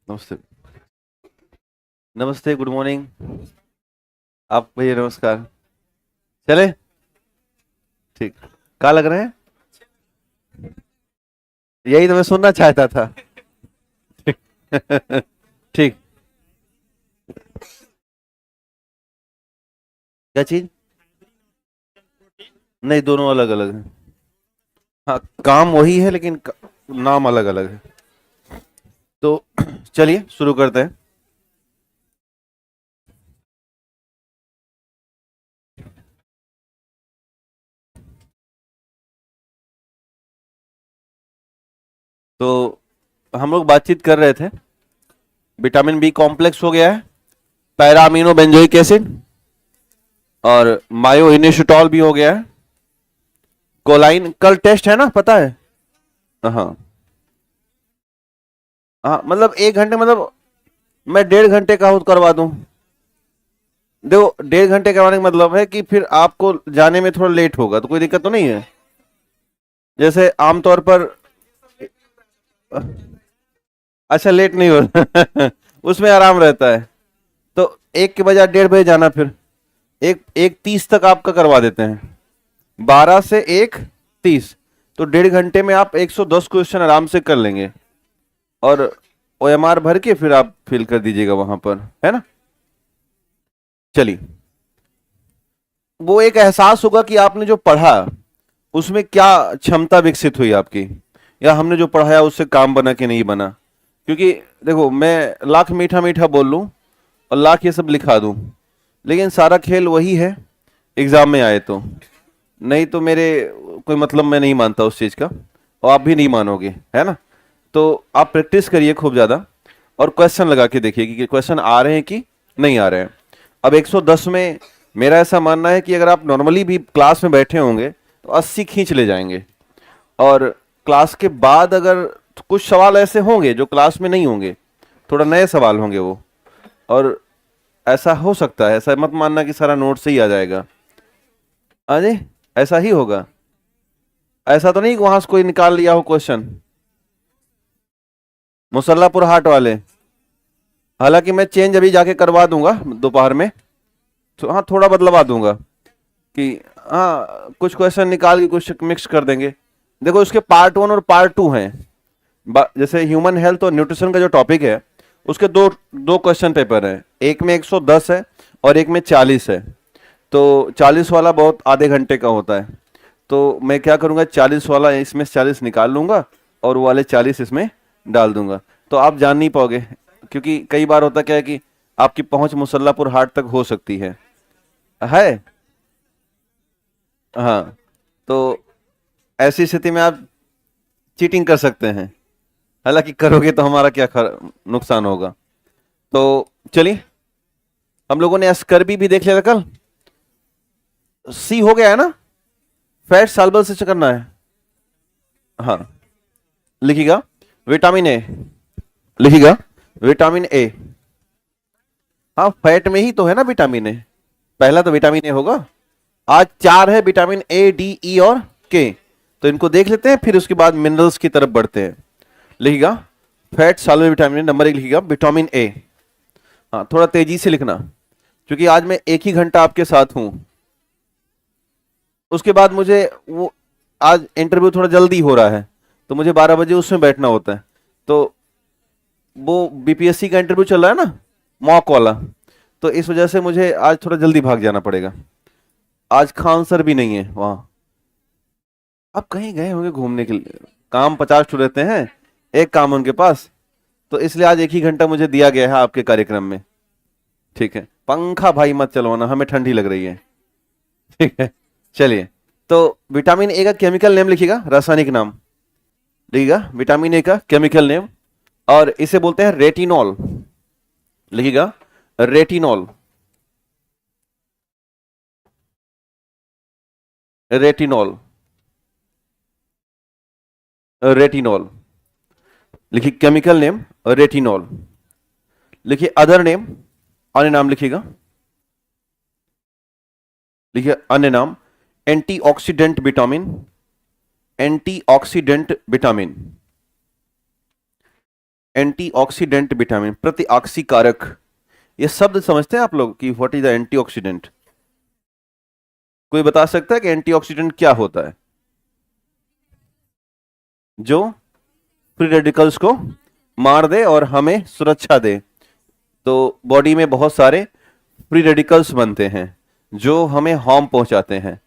नमस्ते। नमस्ते, good morning. आप भैया नमस्कार। चले। ठीक। कहाँ लग रहे हैं? यही तो मैं सुनना चाहता था। ठीक। क्या चीज? नहीं, दोनों अलग अलग हैं। हाँ, काम वही है लेकिन नाम अलग अलग है। तो चलिए शुरू करते हैं। तो हम लोग बातचीत कर रहे थे। विटामिन बी कॉम्प्लेक्स हो गया है, पैरा अमीनो बेंजोइक एसिड और मायो इनिशिटॉल भी हो गया है। कोलाइन कल टेस्ट है ना, पता है? हाँ। हाँ मतलब 1 घंटे, मतलब मैं 1.5 घंटे का करवा दूं। देखो, 1.5 घंटे करवाने का मतलब है कि फिर आपको जाने में थोड़ा लेट होगा, तो कोई दिक्कत तो नहीं है। जैसे आमतौर पर। अच्छा, लेट नहीं हो उसमें आराम रहता है। तो 1 के बजाय 1:30 बजे जाना, फिर 1:30 तक आपका करवा देते हैं। 12 से 1:30। तो 1.5 घंटे में आप 110 क्वेश्चन आराम से कर लेंगे। और OMR भर के फिर आप फिल कर दीजिएगा वहां पर, है ना? चलिए। वो एक एहसास होगा कि आपने जो पढ़ा उसमें क्या क्षमता विकसित हुई आपकी, या हमने जो पढ़ाया उससे काम बना कि नहीं बना। क्योंकि देखो, मैं लाख मीठा मीठा बोल लूं और लाख ये सब लिखा दूं, लेकिन सारा खेल वही है एग्जाम में आए तो। नहीं तो मेरे कोई मतलब मैं नहीं मानता उस चीज़ का, और आप भी नहीं मानोगे, है ना? तो आप प्रैक्टिस करिए खूब ज़्यादा, और क्वेश्चन लगा के देखिए कि क्वेश्चन आ रहे हैं कि नहीं आ रहे हैं। अब 110 में मेरा ऐसा मानना है कि अगर आप नॉर्मली भी क्लास में बैठे होंगे तो 80 खींच ले जाएंगे। और क्लास के बाद अगर कुछ सवाल ऐसे होंगे जो क्लास में नहीं होंगे, थोड़ा नए सवाल होंगे वो। और ऐसा हो सकता है, ऐसा मत मानना कि सारा नोट से ही आ जाएगा। अरे, ऐसा ही होगा। ऐसा तो नहीं कि वहां से कोई निकाल लिया हो क्वेश्चन। मुसल्लापुर हाट वाले। हालांकि मैं चेंज अभी जाके करवा दूंगा दोपहर में। तो हाँ, थोड़ा बदलवा दूंगा कि हाँ, कुछ क्वेश्चन निकाल के कुछ मिक्स कर देंगे। देखो, इसके पार्ट 1 और पार्ट 2 हैं। जैसे ह्यूमन हेल्थ और न्यूट्रिशन का जो टॉपिक है, उसके दो दो क्वेश्चन पेपर हैं। एक में 110 है और एक में 40 है। तो 40 वाला बहुत आधे घंटे का होता है। तो मैं क्या करूंगा, 40 वाला इसमें से 40 निकाल लूंगा और वो वाले 40 इसमें डाल दूंगा। तो आप जान नहीं पाओगे, क्योंकि कई बार होता क्या है कि आपकी पहुंच मुसल्लापुर हाट तक हो सकती है। हाँ। तो ऐसी स्थिति में आप चीटिंग कर सकते हैं। हालांकि करोगे तो हमारा क्या नुकसान होगा। तो चलिए, हम लोगों ने स्कर्बी भी देख लिया था कल। सी हो गया है ना? फैट सॉल्युबल से करना है। हाँ, लिखिएगा। Vitamin A. लिखिएगा, विटामिन ए। हाँ, फैट में ही तो है ना विटामिन ए। पहला तो विटामिन ए होगा। आज 4 है, विटामिन ए, डी, ई और के। तो इनको देख लेते हैं, फिर उसके बाद मिनरल्स की तरफ बढ़ते हैं। लिखिएगा, फैट सॉल्युबल विटामिन, नंबर 1 लिखिएगा विटामिन ए। हाँ, थोड़ा तेजी से लिखना, क्योंकि आज मैं 1 ही घंटा आपके साथ हूं। उसके बाद मुझे वो, आज इंटरव्यू थोड़ा जल्दी हो रहा है, तो मुझे 12 बजे उसमें बैठना होता है। तो वो BPSC का इंटरव्यू चल रहा है ना, मॉक वाला। तो इस वजह से मुझे आज थोड़ा जल्दी भाग जाना पड़ेगा। आज खान सर भी नहीं है वहां। अब कहीं गए होंगे घूमने के लिए, काम 50 ठो रहते हैं, एक काम उनके पास। तो इसलिए आज 1 ही घंटा मुझे दिया गया है आपके कार्यक्रम में। ठीक है, पंखा भाई मत चलवाना, हमें ठंडी लग रही है। ठीक है, चलिए। तो विटामिन ए का केमिकल नेम लिखिएगा, रासायनिक नाम लिखिएगा विटामिन ए का केमिकल नेम। और इसे बोलते हैं रेटिनॉल। लिखिएगा, रेटिनॉल। रेटिनॉल। रेटिनॉल। लिखिए केमिकल नेम रेटिनॉल। लिखिए अदर नेम, अन्य नाम लिखिएगा। लिखिए अन्य नाम, antioxidant vitamin. Antioxidant vitamin. Antioxidant vitamin, प्रतिऑक्सीकारक, ये शब्द समझते हैं आप लोग कि व्हाट इज द एंटीऑक्सीडेंट? कोई बता सकता है कि एंटीऑक्सीडेंट क्या होता है? जो फ्री रेडिकल्स को मार दे और हमें सुरक्षा दे। तो बॉडी में बहुत सारे फ्री रेडिकल्स बनते हैं जो हमें हार्म पहुंचाते हैं,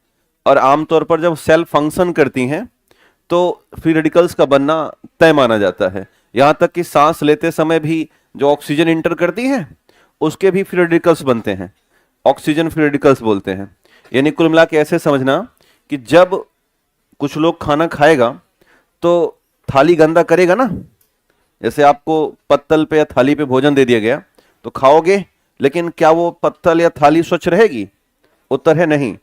और आमतौर पर जब सेल फंक्शन करती हैं तो फ्री रेडिकल्स का बनना तय माना जाता है। यहां तक कि सांस लेते समय भी जो ऑक्सीजन इंटर करती है उसके भी फ्री रेडिकल्स बनते हैं, ऑक्सीजन फ्री रेडिकल्स बोलते हैं। यानी कुल मिला के ऐसे समझना कि जब कुछ लोग खाना खाएगा तो थाली गंदा करेगा ना, जैसे आपको पत्तल पे या थाली पे भोजन दे दिया गया तो खाओगे, लेकिन क्या वो पत्तल या थाली स्वच्छ रहेगी? उत्तर है नहीं।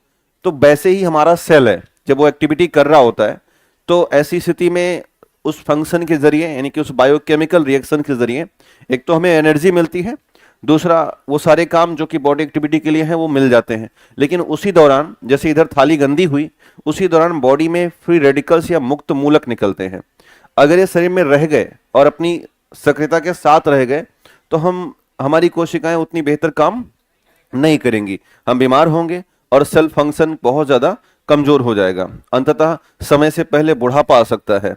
तो वैसे ही हमारा सेल है, जब वो एक्टिविटी कर रहा होता है तो ऐसी स्थिति में उस फंक्शन के जरिए, यानी कि उस बायोकेमिकल रिएक्शन के जरिए, एक तो हमें एनर्जी मिलती है, दूसरा वो सारे काम जो कि बॉडी एक्टिविटी के लिए हैं वो मिल जाते हैं। लेकिन उसी दौरान, जैसे इधर थाली गंदी हुई, उसी दौरान बॉडी में फ्री रेडिकल्स या मुक्त मूलक निकलते हैं। अगर ये शरीर में रह गए और अपनी सक्रियता के साथ रह गए तो हमारी कोशिकाएं उतनी बेहतर काम नहीं करेंगी, हम बीमार होंगे और सेल फंक्शन बहुत ज्यादा कमजोर हो जाएगा, अंततः समय से पहले बुढ़ापा आ सकता है।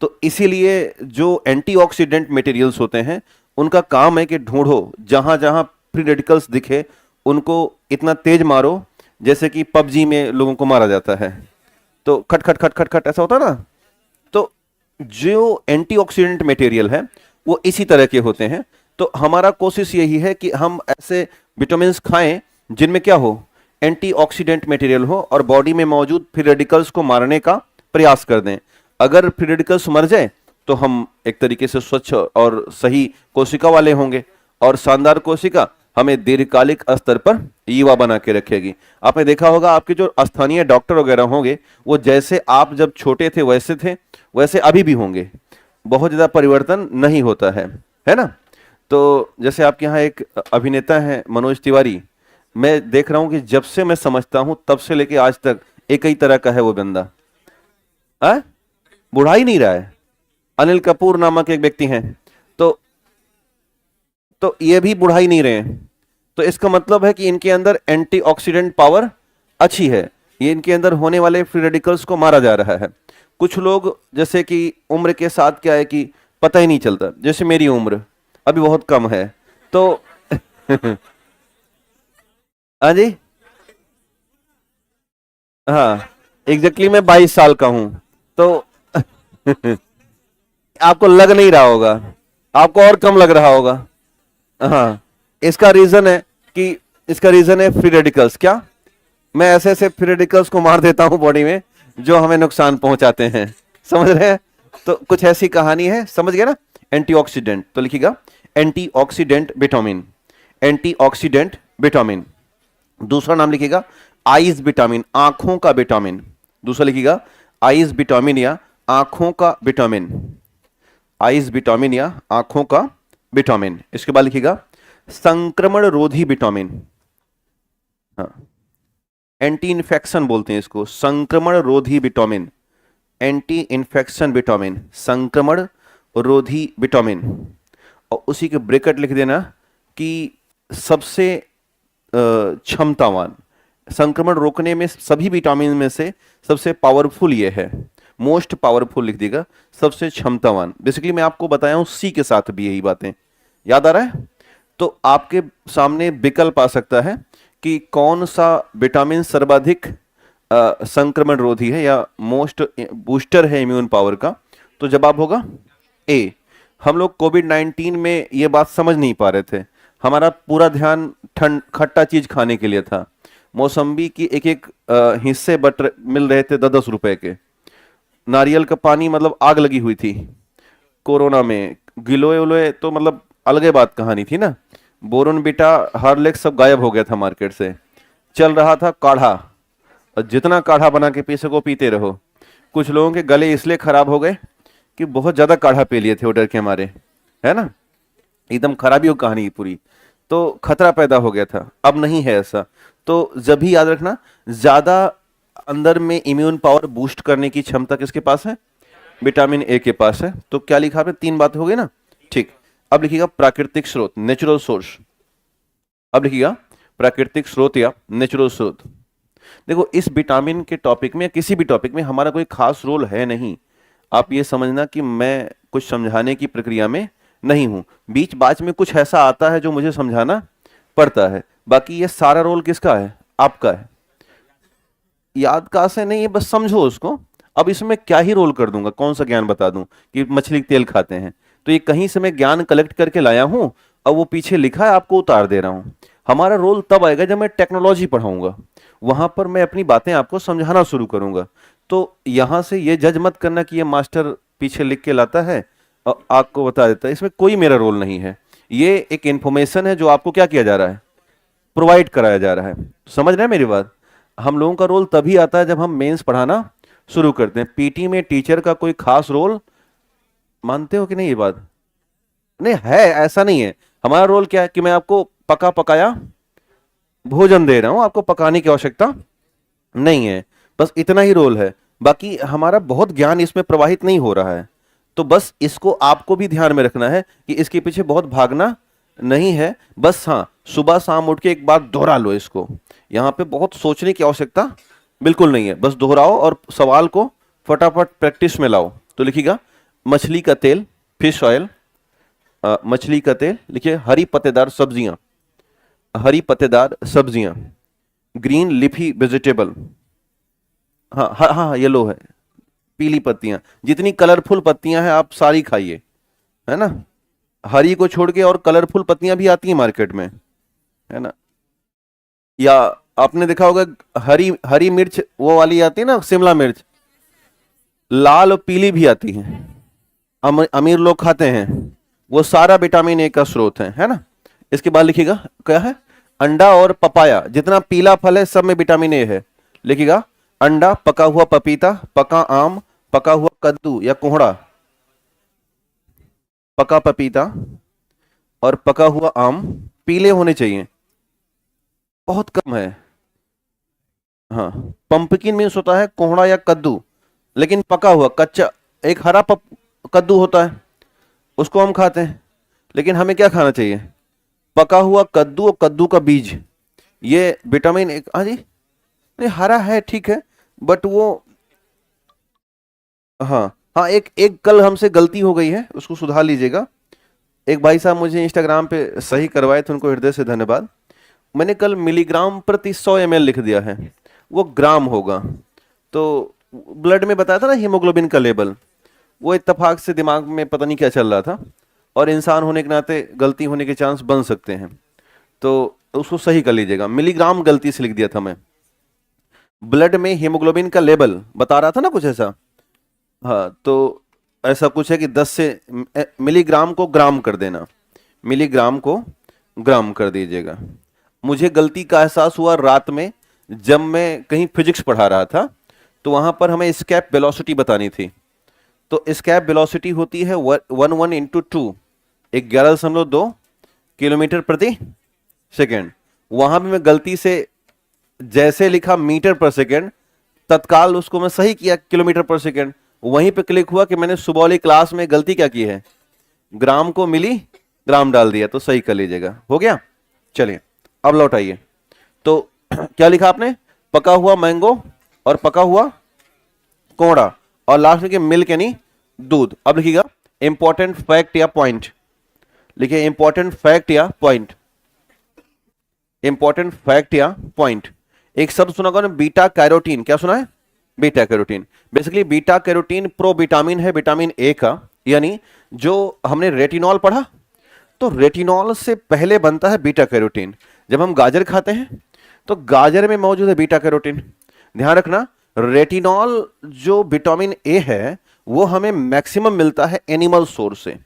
तो इसीलिए जो एंटीऑक्सीडेंट मटेरियल्स होते हैं उनका काम है कि ढूंढो जहां जहां फ्री रेडिकल्स दिखे उनको इतना तेज मारो जैसे कि पबजी में लोगों को मारा जाता है, तो खट खट खट खट खट ऐसा होता है ना। तो जो एंटीऑक्सीडेंट मटेरियल है वो इसी तरह के होते हैं। तो हमारा कोशिश यही है कि हम ऐसे विटामिन्स खाएं जिनमें क्या हो, एंटीऑक्सीडेंट मटेरियल हो और बॉडी में मौजूद फ्री रेडिकल्स को मारने का प्रयास कर दें। अगर फ्री रेडिकल्स मर जाए तो हम एक तरीके से स्वच्छ और सही कोशिका वाले होंगे, और शानदार कोशिका हमें दीर्घकालिक स्तर पर युवा बना के रखेगी। आपने देखा होगा आपके जो स्थानीय डॉक्टर वगैरह होंगे वो जैसे आप जब छोटे थे वैसे थे, वैसे अभी भी होंगे, बहुत ज्यादा परिवर्तन नहीं होता है ना। तो जैसे आपके यहाँ एक अभिनेता है मनोज तिवारी, मैं देख रहा हूं कि जब से मैं समझता हूं तब से लेके आज तक एक ही तरह का है वो बंदा, बुढ़ा ही नहीं रहा है। अनिल कपूर नामक एक व्यक्ति हैं, तो ये भी बुढ़ा ही नहीं रहे हैं। तो इसका मतलब है कि इनके अंदर एंटीऑक्सीडेंट पावर अच्छी है, ये इनके अंदर होने वाले फ्री रेडिकल्स को मारा जा रहा है। कुछ लोग जैसे कि उम्र के साथ क्या है कि पता ही नहीं चलता, जैसे मेरी उम्र अभी बहुत कम है तो हाँ जी, हाँ एग्जैक्टली मैं 22 साल का हूं, तो आपको लग नहीं रहा होगा, आपको और कम लग रहा होगा। हाँ, इसका रीजन है फ्री रेडिकल्स। क्या मैं ऐसे ऐसे फ्री रेडिकल्स को मार देता हूं बॉडी में जो हमें नुकसान पहुंचाते हैं, समझ रहे हैं? तो कुछ ऐसी कहानी है, समझ गए ना। एंटीऑक्सीडेंट तो लिखिएगा एंटीऑक्सीडेंट विटामिन, एंटीऑक्सीडेंट विटामिन। दूसरा नाम लिखिएगा आइज विटामिन, आंखों का विटामिन। दूसरा लिखिएगा आइज विटामिन या आंखों का विटामिन, आइज विटामिन या आंखों का विटामिन। इसके बाद लिखिएगा संक्रमण रोधी विटामिन, हाँ एंटी इन्फेक्शन बोलते हैं इसको, संक्रमण रोधी विटामिन, एंटी इन्फेक्शन विटामिन, संक्रमण रोधी विटामिन। और उसी के ब्रैकेट लिख देना कि सबसे क्षमतावान, संक्रमण रोकने में सभी विटामिन में से सबसे पावरफुल ये है, मोस्ट पावरफुल लिख देगा, सबसे क्षमतावान। बेसिकली मैं आपको बताया हूं सी के साथ भी यही बातें, याद आ रहा है? तो आपके सामने विकल्प आ सकता है कि कौन सा विटामिन सर्वाधिक संक्रमण रोधी है या मोस्ट बूस्टर है इम्यून पावर का, तो जवाब होगा ए। हम लोग कोविड-19 में ये बात समझ नहीं पा रहे थे, हमारा पूरा ध्यान खट्टा चीज खाने के लिए था। मौसम्बी की एक एक हिस्से बट मिल रहे थे 10-10 रुपए के, नारियल का पानी मतलब आग लगी हुई थी कोरोना में, गिलोय उलोय तो मतलब अलग ही बात कहानी थी ना। बोर्नविटा हॉर्लिक्स सब गायब हो गया था मार्केट से, चल रहा था काढ़ा, और जितना काढ़ा बना के पी सको पीते रहो। कुछ लोगों के गले इसलिए खराब हो गए कि बहुत ज्यादा काढ़ा पी लिए थे वो डर के मारे, है ना, एकदम खराबी हो कहानी पूरी, तो खतरा पैदा हो गया था। अब नहीं है ऐसा। तो जब भी याद रखना, ज्यादा अंदर में इम्यून पावर बूस्ट करने की क्षमता किसके पास है? विटामिन ए के पास है। तो क्या लिखा आपने? 3 बात हो गई ना, ठीक, अब लिखिएगा प्राकृतिक स्रोत, नेचुरल सोर्स। अब लिखिएगा प्राकृतिक स्रोत या नेचुरल स्रोत। देखो इस विटामिन के टॉपिक में, किसी भी टॉपिक में हमारा कोई खास रोल है नहीं। आप ये समझना कि मैं कुछ समझाने की प्रक्रिया में नहीं हूं, बीच बाच में कुछ ऐसा आता है जो मुझे समझाना पड़ता है, बाकी ये सारा रोल किसका है? आपका है। याद का से नहीं है, बस समझो उसको। अब इसमें क्या ही रोल कर दूंगा, कौन सा ज्ञान बता दूं कि मछली तेल खाते हैं? तो ये कहीं से मैं ज्ञान कलेक्ट करके लाया हूं, अब वो पीछे लिखा है, आपको उतार दे रहा हूं। हमारा रोल तब आएगा जब मैं टेक्नोलॉजी पढ़ाऊंगा, वहां पर मैं अपनी बातें आपको समझाना शुरू करूंगा। तो यहां से ये जज मत करना कि ये मास्टर पीछे लिख के लाता है और आपको बता देता है, इसमें कोई मेरा रोल नहीं है। ये एक इंफॉर्मेशन है जो आपको क्या किया जा रहा है? प्रोवाइड कराया जा रहा है। समझ रहे हैं मेरी बात? हम लोगों का रोल तभी आता है जब हम मेंस पढ़ाना शुरू करते हैं। पीटी में टीचर का कोई खास रोल, मानते हो कि नहीं ये बात? नहीं है, ऐसा नहीं है। हमारा रोल क्या है कि मैं आपको पका पकाया भोजन दे रहा हूं, आपको पकाने की आवश्यकता नहीं है, बस इतना ही रोल है। बाकी हमारा बहुत ज्ञान इसमें प्रवाहित नहीं हो रहा है। तो बस इसको आपको भी ध्यान में रखना है कि इसके पीछे बहुत भागना नहीं है। बस हाँ, सुबह शाम उठ के एक बार दोहरा लो इसको। यहां पे बहुत सोचने की आवश्यकता बिल्कुल नहीं है, बस दोहराओ और सवाल को फटाफट प्रैक्टिस में लाओ। तो लिखिएगा मछली का तेल, फिश ऑयल, मछली का तेल, लिखिए हरी पत्तेदार सब्जियां, हरी पत्तेदार सब्जियां, ग्रीन लिफी वेजिटेबल, हाँ हाँ हाँ येलो है, पीली पत्तियां, जितनी कलरफुल पत्तियां हैं आप सारी खाइए, है ना। हरी को छोड़ के और कलरफुल पत्तियां भी आती हैं मार्केट में, है ना। या आपने देखा होगा हरी हरी मिर्च वो वाली आती है ना, शिमला मिर्च, लाल और पीली भी आती है, अमीर लोग खाते हैं, वो सारा विटामिन ए का स्रोत है ना। इसके बाद लिखिएगा क्या है? अंडा और पपाया, जितना पीला फल है सब में विटामिन ए है। लिखिएगा अंडा, पका हुआ पपीता, पका आम, पका हुआ कद्दू या कोहड़ा, पका पपीता और पका हुआ आम पीले होने चाहिए, बहुत कम है। हाँ, पंपकिन मीन्स होता है कोहड़ा या कद्दू, लेकिन पका हुआ कच्चा एक हरा कद्दू होता है, उसको हम खाते हैं। लेकिन हमें क्या खाना चाहिए? पका हुआ कद्दू और कद्दू का बीज, ये विटामिन एक। हाँ जी, नहीं हरा है ठीक है, बट वो हाँ हाँ, एक कल हमसे गलती हो गई है, उसको सुधार लीजिएगा। एक भाई साहब मुझे इंस्टाग्राम पे सही करवाए थे, उनको हृदय से धन्यवाद। मैंने कल मिलीग्राम प्रति 100 ml लिख दिया है, वो ग्राम होगा। तो ब्लड में बताया था ना हीमोग्लोबिन का लेवल, वो इत्तेफाक से दिमाग में पता नहीं क्या चल रहा था, और इंसान होने के नाते गलती होने के चांस बन सकते हैं, तो उसको सही कर लीजिएगा। मिलीग्राम गलती से लिख दिया था मैं। ब्लड में हीमोग्लोबिन का लेवल बता रहा था ना कुछ ऐसा, हाँ, तो ऐसा कुछ है कि 10 से मिलीग्राम को ग्राम कर देना, मिलीग्राम को ग्राम कर दीजिएगा। मुझे गलती का एहसास हुआ रात में, जब मैं कहीं फिजिक्स पढ़ा रहा था, तो वहां पर हमें स्केप वेलोसिटी बतानी थी। तो स्केप वेलोसिटी होती है 11 इंटू 2, 11.2 किलोमीटर प्रति सेकेंड। वहां भी मैं गलती से जैसे लिखा मीटर पर सेकेंड, तत्काल उसको मैं सही किया किलोमीटर पर सेकेंड। वहीं पे क्लिक हुआ कि मैंने सुबह वाली क्लास में गलती क्या की है, ग्राम को मिली ग्राम डाल दिया, तो सही कर लीजिएगा। हो गया? चलिए अब लौट आइए। तो क्या लिखा आपने? पका हुआ मैंगो और पका हुआ कोहड़ा, और लास्ट में मिल्क यानी दूध। अब लिखिएगा इंपॉर्टेंट फैक्ट या पॉइंट, लिखिए इंपॉर्टेंट फैक्ट या पॉइंट, इंपॉर्टेंट फैक्ट या पॉइंट। एक शब्द सुना होगा ना, बीटा कैरोटीन। क्या सुना है? Beta carotene. Basically beta carotene pro vitamin है विटामिन ए का, यानी जो हमने रेटिनॉल पढ़ा, तो रेटिनॉल से पहले बनता है बीटा कैरोटीन। जब हम गाजर खाते हैं तो गाजर में मौजूद है बीटा कैरोटीन। ध्यान रखना, रेटिनॉल जो विटामिन ए है वो हमें मैक्सिमम मिलता है एनिमल सोर्स से,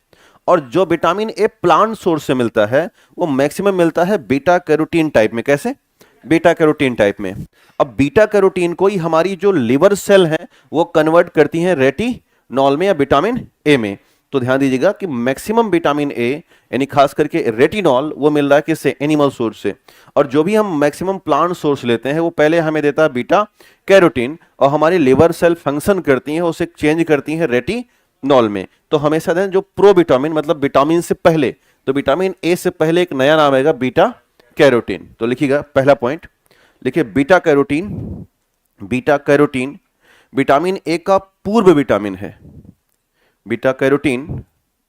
और जो विटामिन ए प्लांट सोर्स से मिलता है वो मैक्सिमम मिलता है बीटा कैरोटीन टाइप में। कैसे? बीटा कैरोटीन टाइप में। अब बीटा कैरोटीन को ही हमारी जो लिवर सेल है वो कन्वर्ट करती हैं रेटिनॉल में या विटामिन ए में। तो ध्यान दीजिएगा कि मैक्सिमम विटामिन ए यानी खास करके रेटिनॉल वो मिल रहा है किससे? एनिमल सोर्स से। और जो भी हम मैक्सिमम प्लांट सोर्स लेते हैं वो पहले हमें देता है बीटा कैरोटीन, और हमारी लिवर सेल फंक्शन करती हैं, उसे चेंज करती हैं नॉल में। तो हमेशा दें जो प्रो विटामिन मतलब विटामिन से पहले, तो विटामिन ए से पहले एक नया नाम आएगा बीटा कैरोटीन। तो लिखिएगा पहला पॉइंट, लिखिए beta carotene. Beta carotene vitamin A का पूर्व विटामिन है। Beta carotene,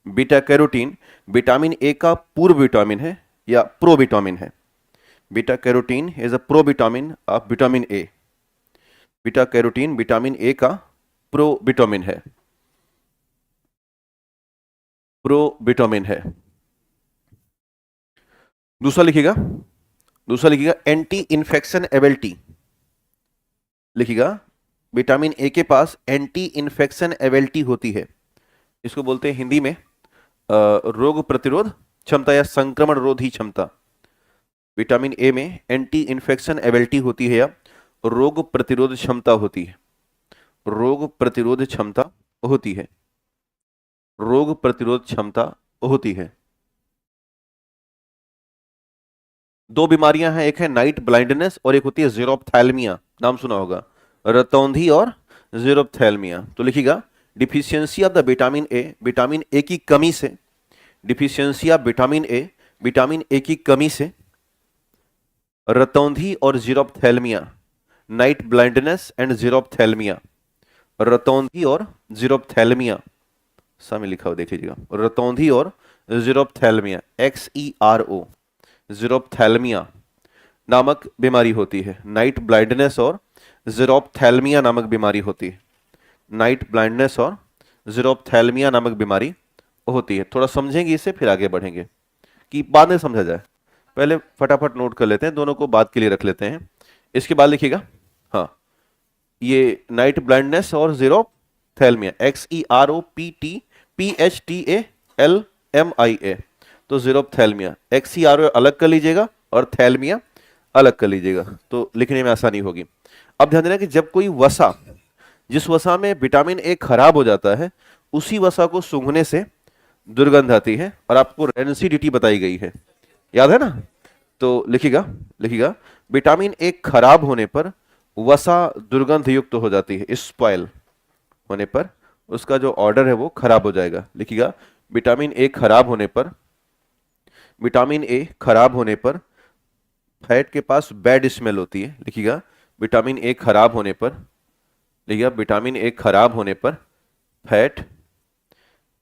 beta carotene vitamin A का पूर्व विटामिन है या प्रो विटामिन है। Beta carotene is a pro vitamin of vitamin A. Beta carotene vitamin A का प्रो विटामिन है, प्रो विटामिन है। दूसरा लिखिएगा, दूसरा लिखिएगा एंटी इन्फेक्शन एबिलिटी। लिखिएगा विटामिन ए के पास एंटी इन्फेक्शन एबिलिटी होती है। इसको बोलते हैं हिंदी में रोग प्रतिरोध क्षमता या संक्रमण रोधी क्षमता। विटामिन ए में एंटी इन्फेक्शन एबिलिटी होती है या रोग प्रतिरोध क्षमता होती है। रोग प्रतिरोध क्षमता होती है, रोग प्रतिरोध क्षमता होती है। दो बीमारियां हैं, एक है नाइट ब्लाइंडनेस और एक होती है ज़ीरोफ्थैल्मिया। नाम सुना होगा, रतौंधी और ज़ीरोफ्थैल्मिया। तो लिखिएगा deficiency of the vitamin A, vitamin A की कमी से, deficiency of vitamin A, vitamin A की कमी से रतौंधी और ज़ीरोफ्थैल्मिया, नाइट ब्लाइंडनेस एंड ज़ीरोफ्थैल्मिया। रतौंधी और ज़ीरोफ्थैल्मिया सामने लिखा हुआ देख लीजिएगा, रतौंधी और ज़ीरोफ्थैल्मिया, XERO, ज़ीरोफ्थैल्मिया नामक बीमारी होती है। नाइट ब्लाइंडनेस और ज़ीरोफ्थैल्मिया नामक बीमारी होती है। नाइट ब्लाइंडनेस और ज़ीरोफ्थैल्मिया नामक बीमारी होती है। थोड़ा समझेंगे इसे फिर आगे बढ़ेंगे कि बाद में समझा जाए। पहले फटाफट नोट कर लेते हैं, दोनों को बात के लिए रख लेते हैं। इसके बाद लिखिएगा, हाँ ये नाइट ब्लाइंडनेस और ज़ीरोफ्थैल्मिया, XEROPHTALMIA। तो ज़ीरोफ्थैल्मिया, XERO अलग कर लीजिएगा और थैल्मिया अलग कर लीजिएगा, तो लिखने में आसानी होगी। अब ध्यान देना कि जब कोई वसा, जिस वसा में विटामिन ए खराब हो जाता है, उसी वसा को सूंघने से दुर्गंध आती है और आपको रेंसिडिटी बताई गई है, याद है ना। तो लिखिएगा, लिखिएगा विटामिन ए खराब होने पर वसा दुर्गंध युक्त हो जाती है। स्पॉइल होने पर उसका जो ऑर्डर है वो खराब हो जाएगा। लिखिएगा विटामिन ए खराब होने पर, विटामिन ए खराब होने पर फैट के पास बैड स्मेल होती है। लिखिएगा विटामिन ए खराब होने पर, लिखिएगा विटामिन ए खराब होने पर फैट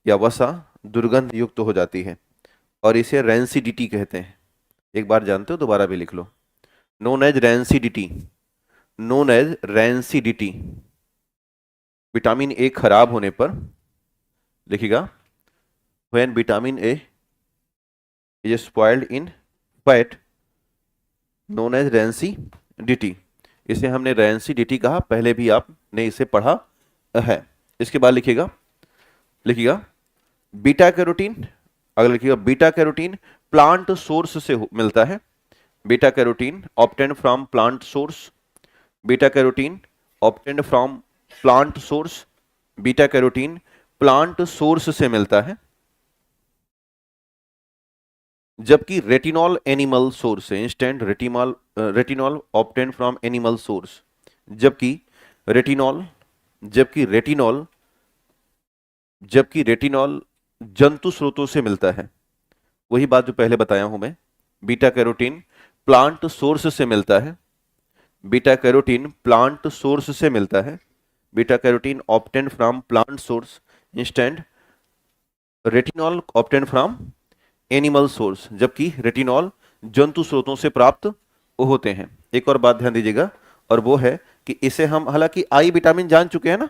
या वसा दुर्गंध युक्त हो जाती है और इसे रेंसिडिटी कहते हैं। एक बार जानते हो, दोबारा भी लिख लो, known as rancidity, known as rancidity. Vitamin A खराब होने पर, लिखिएगा when vitamin A is spoiled in fat known as rancidity. इसे हमने रेंसिडिटी कहा, पहले भी आपने इसे पढ़ा है। इसके बाद लिखिएगा, लिखिएगा बीटा कैरोटीन। अगर लिखिएगा बीटा कैरोटीन प्लांट सोर्स से मिलता है। Beta carotene obtained from plant source, beta carotene obtained from plant source, beta carotene plant source से मिलता है। जबकि रेटिनॉल एनिमल सोर्स से, instant retinol, retinol obtained from animal source. जबकि रेटिनॉल, जबकि रेटिनॉल, जबकि रेटिनॉल जंतु स्रोतों से मिलता है। वही बात जो पहले बताया हूं मैं, बीटा कैरोटीन प्लांट सोर्स से मिलता है। बीटा कैरोटीन प्लांट सोर्स से मिलता है। Beta carotene obtained from plant source, instant retinol obtained from animal source. जबकि रेटिनॉल जंतु स्रोतों से प्राप्त होते हैं। एक और बात ध्यान दीजिएगा, और वो है कि इसे हम, हालांकि आई विटामिन जान चुके हैं ना,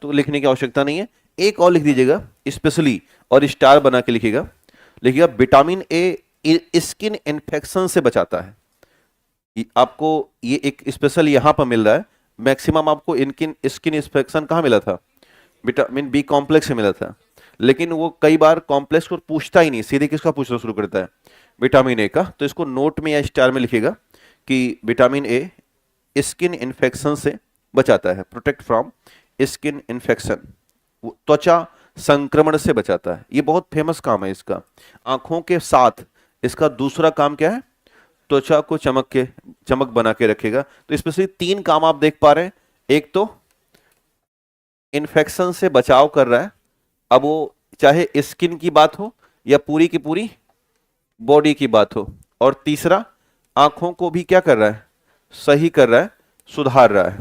तो लिखने की आवश्यकता नहीं है। एक और लिख दीजिएगा स्पेशली, और स्टार बना के लिखिएगा, लिखिएगा विटामिन ए स्किन इन्फेक्शन से बचाता है। आपको ये एक स्पेशल यहां पर मिल रहा है। मैक्सिमम आपको इनकिन स्किन इन्फेक्शन कहां मिला था? विटामिन बी कॉम्प्लेक्स से मिला था। लेकिन वो कई बार कॉम्प्लेक्स को पूछता ही नहीं, सीधे किसका पूछना शुरू करता है? विटामिन ए का। तो इसको नोट में या स्टार में लिखिएगा कि विटामिन ए स्किन इन्फेक्शन से बचाता है, प्रोटेक्ट फ्रॉम स्किन इन्फेक्शन, त्वचा संक्रमण से बचाता है। ये बहुत फेमस काम है इसका। आंखों के साथ इसका दूसरा काम क्या है? त्वचा को चमक बना के रखेगा। तो स्पेशली 3 काम आप देख पा रहे हैं। एक तो इन्फेक्शन से बचाव कर रहा है, अब वो चाहे स्किन की बात हो या पूरी की पूरी बॉडी की बात हो। और तीसरा, आंखों को भी क्या कर रहा है, सही कर रहा है, सुधार रहा है।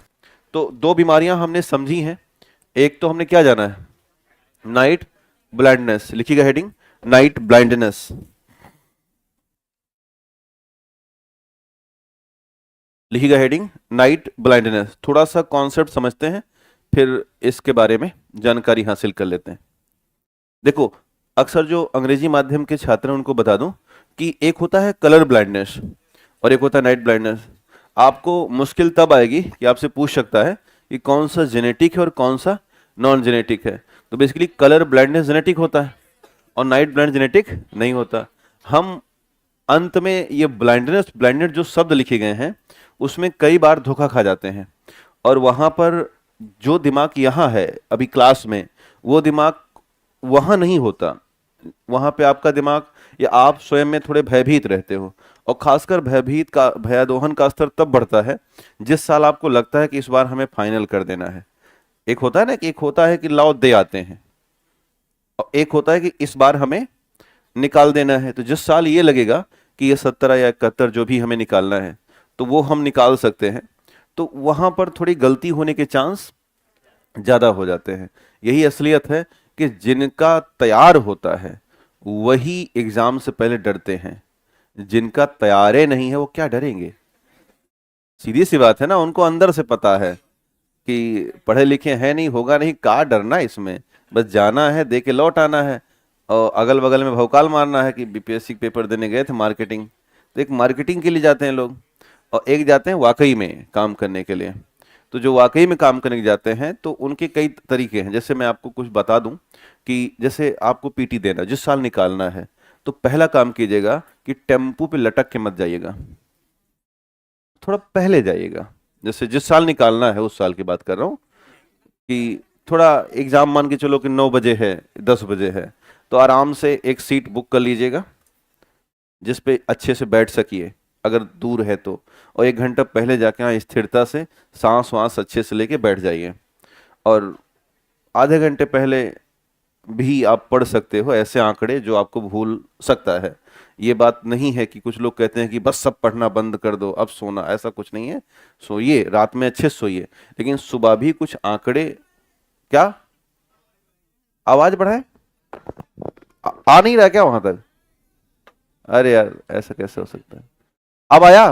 तो दो बीमारियां हमने समझी हैं। एक तो हमने क्या जाना है, नाइट ब्लाइंडनेस, लिखिएगा हेडिंग, नाइट ब्लाइंडनेस। लिखिएगा हेडिंग, नाइट ब्लाइंडनेस। थोड़ा सा कॉन्सेप्ट समझते हैं, फिर इसके बारे में जानकारी हासिल कर लेते हैं। देखो, अक्सर जो अंग्रेजी माध्यम के छात्र हैं उनको बता दूं कि एक होता है कलर ब्लाइंडनेस और एक होता है नाइट ब्लाइंडनेस। आपको मुश्किल तब आएगी कि आपसे पूछ सकता है कि कौन सा जेनेटिक है और कौन सा नॉन जेनेटिक है। तो बेसिकली कलर ब्लाइंडनेस जेनेटिक होता है और नाइट ब्लाइंड जेनेटिक नहीं होता। हम अंत में ये ब्लाइंडनेस ब्लाइंडेड जो शब्द लिखे गए हैं उसमें कई बार धोखा खा जाते हैं, और वहां पर जो दिमाग यहाँ है अभी क्लास में, वो दिमाग वहां नहीं होता। वहां पे आपका दिमाग या आप स्वयं में थोड़े भयभीत रहते हो, और खासकर भयभीत का भयादोहन का स्तर तब बढ़ता है जिस साल आपको लगता है कि इस बार हमें फाइनल कर देना है। एक होता है ना कि एक होता है कि लाओ दे आते हैं, और एक होता है कि इस बार हमें निकाल देना है। तो जिस साल ये लगेगा कि ये 17 या 71 जो भी हमें निकालना है तो वो हम निकाल सकते हैं, तो वहां पर थोड़ी गलती होने के चांस ज्यादा हो जाते हैं। यही असलियत है कि जिनका तैयार होता है वही एग्जाम से पहले डरते हैं, जिनका तैयारे नहीं है वो क्या डरेंगे। सीधी सी बात है ना, उनको अंदर से पता है कि पढ़े लिखे हैं नहीं, होगा नहीं, का डरना है इसमें, बस जाना है, दे के लौट आना है। और अगल बगल में भौकाल मारना है कि बीपीएससी पेपर देने गए थे मार्केटिंग, तो एक मार्केटिंग के लिए जाते हैं लोग, और एक जाते हैं वाकई में काम करने के लिए। तो जो वाकई में काम करने जाते हैं तो उनके कई तरीके हैं। जैसे मैं आपको कुछ बता दूं कि जैसे आपको पीटी देना जिस साल निकालना है, तो पहला काम कीजिएगा कि टेम्पू पे लटक के मत जाइएगा, थोड़ा पहले जाइएगा। जैसे जिस साल निकालना है उस साल की बात कर रहा हूँ, कि थोड़ा एग्जाम मान के चलो कि 9 बजे है, 10 बजे है, तो आराम से एक सीट बुक कर लीजिएगा जिस पे अच्छे से बैठ सकिए अगर दूर है तो, और 1 घंटा पहले जाके यहाँ स्थिरता से सांस वांस अच्छे से लेके बैठ जाइए। और आधे घंटे पहले भी आप पढ़ सकते हो ऐसे आंकड़े जो आपको भूल सकता है। ये बात नहीं है कि कुछ लोग कहते हैं कि बस सब पढ़ना बंद कर दो अब सोना, ऐसा कुछ नहीं है। सोइए, रात में अच्छे से सोइए, लेकिन सुबह भी कुछ आंकड़े। क्या आवाज बढ़ाए? आ नहीं रहा क्या वहां तक? अरे यार, ऐसा कैसे हो सकता है? अब आया?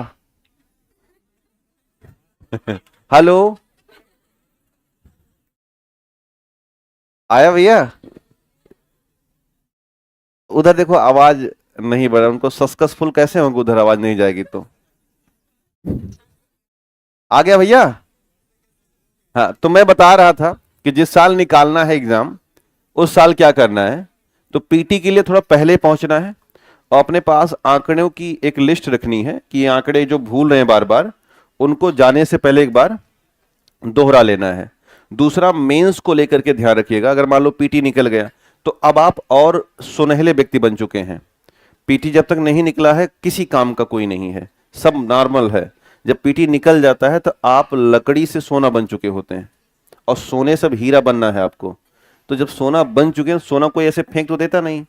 हेलो, आया भैया? उधर देखो आवाज नहीं बढ़ा, उनको सक्सेसफुल कैसे होंगे उधर आवाज नहीं जाएगी तो। आ गया भैया? हाँ, तो मैं बता रहा था कि जिस साल निकालना है एग्जाम उस साल क्या करना है। तो पीटी के लिए थोड़ा पहले पहुंचना है और अपने पास आंकड़ों की एक लिस्ट रखनी है कि ये आंकड़े जो भूल रहे हैं बार बार, उनको जाने से पहले एक बार दोहरा लेना है। दूसरा, मेंस को लेकर के ध्यान रखिएगा। अगर मान लो पीटी निकल गया तो अब आप और सुनहले व्यक्ति बन चुके हैं। पीटी जब तक नहीं निकला है किसी काम का कोई नहीं है, सब नॉर्मल है। जब पीटी निकल जाता है तो आप लकड़ी से सोना बन चुके होते हैं, और सोने से अब हीरा बनना है आपको। तो जब सोना बन चुके हैं, सोना कोई ऐसे फेंक तो देता नहीं।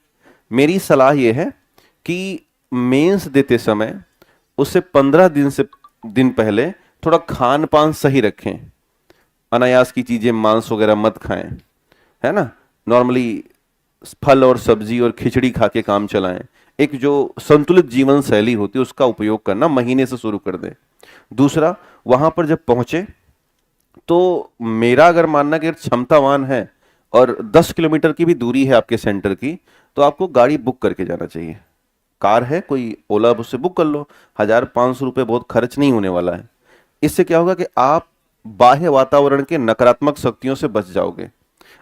मेरी सलाह यह है कि मेंस देते समय उससे 15 दिन पहले थोड़ा खान पान सही रखें। अनायास की चीजें, मांस वगैरह मत खाएं, है ना। नॉर्मली फल और सब्जी और खिचड़ी खा के काम चलाएं। एक जो संतुलित जीवन शैली होती है उसका उपयोग करना महीने से शुरू कर दें। दूसरा, वहां पर जब पहुंचे तो मेरा अगर मानना कि क्षमतावान है और 10 किलोमीटर की भी दूरी है आपके सेंटर की, तो आपको गाड़ी बुक करके जाना चाहिए। कार है कोई, ओला उससे बुक कर लो, 1500 रुपये बहुत खर्च नहीं होने वाला है। इससे क्या होगा कि आप बाह्य वातावरण के नकारात्मक शक्तियों से बच जाओगे।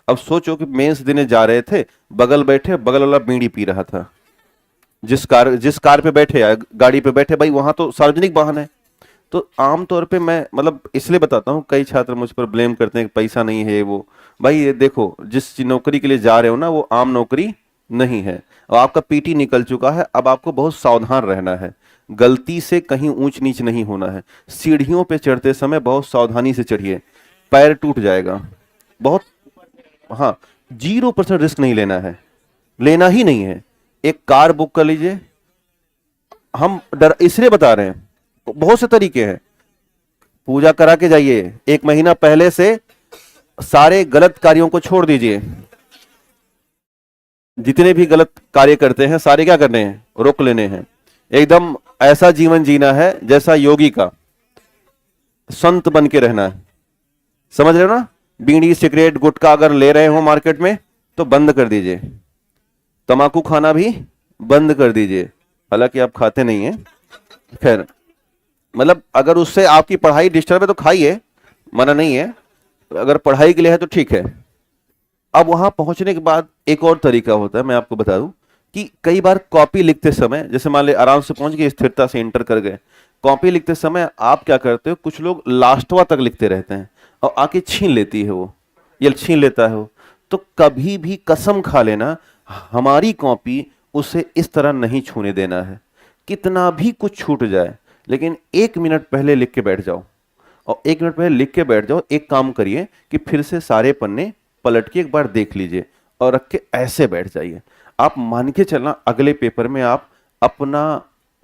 अब सोचो कि मेंस देने जा रहे थे, बगल बैठे, बगल वाला बीड़ी पी रहा था। जिस कार पे बैठे या गाड़ी पे बैठे, भाई वहां तो सार्वजनिक वाहन है। तो आमतौर पे मैं मतलब इसलिए बताता हूँ, कई छात्र मुझ पर ब्लेम करते हैं कि पैसा नहीं है वो। भाई ये देखो, जिस नौकरी के लिए जा रहे हो ना, वो आम नौकरी नहीं है। और आपका पीटी निकल चुका है, अब आपको बहुत सावधान रहना है। गलती से कहीं ऊंच नीच नहीं होना है। सीढ़ियों पे चढ़ते समय बहुत सावधानी से चढ़िए, पैर टूट जाएगा बहुत। हाँ, 0% रिस्क नहीं लेना है, लेना ही नहीं है। एक कार बुक कर लीजिए, हम डर इसलिए बता रहे हैं, बहुत से तरीके हैं। पूजा करा के जाइए, 1 महीना पहले से सारे गलत कार्यों को छोड़ दीजिए। जितने भी गलत कार्य करते हैं सारे क्या करने हैं, रोक लेने हैं। एकदम ऐसा जीवन जीना है जैसा योगी का, संत बन के रहना है। समझ रहे हो ना? बीड़ी सिगरेट गुटखा अगर ले रहे हो मार्केट में तो बंद कर दीजिए, तंबाकू खाना भी बंद कर दीजिए, हालांकि आप खाते नहीं हैं, खैर मतलब अगर उससे आपकी पढ़ाई डिस्टर्ब है तो खाइए, मना नहीं है, अगर पढ़ाई के लिए है तो ठीक है। अब वहां पहुंचने के बाद एक और तरीका होता है, मैं आपको बता दूं कि कई बार कॉपी लिखते समय, जैसे मान ले आराम से पहुंच गए, स्थिरता से इंटर कर गए, कॉपी लिखते समय आप क्या करते हो, कुछ लोग लास्टवा तक लिखते रहते हैं और आके छीन लेती है वो, ये छीन लेता है वो। तो कभी भी कसम खा लेना, हमारी कॉपी उसे इस तरह नहीं छूने देना है। कितना भी कुछ छूट जाए, लेकिन 1 मिनट पहले लिख के बैठ जाओ, और 1 मिनट पहले लिख के बैठ जाओ। एक काम करिए कि फिर से सारे पन्ने पलट के एक बार देख लीजिए और रख के ऐसे बैठ जाइए। आप मान के चलना अगले पेपर में आप अपना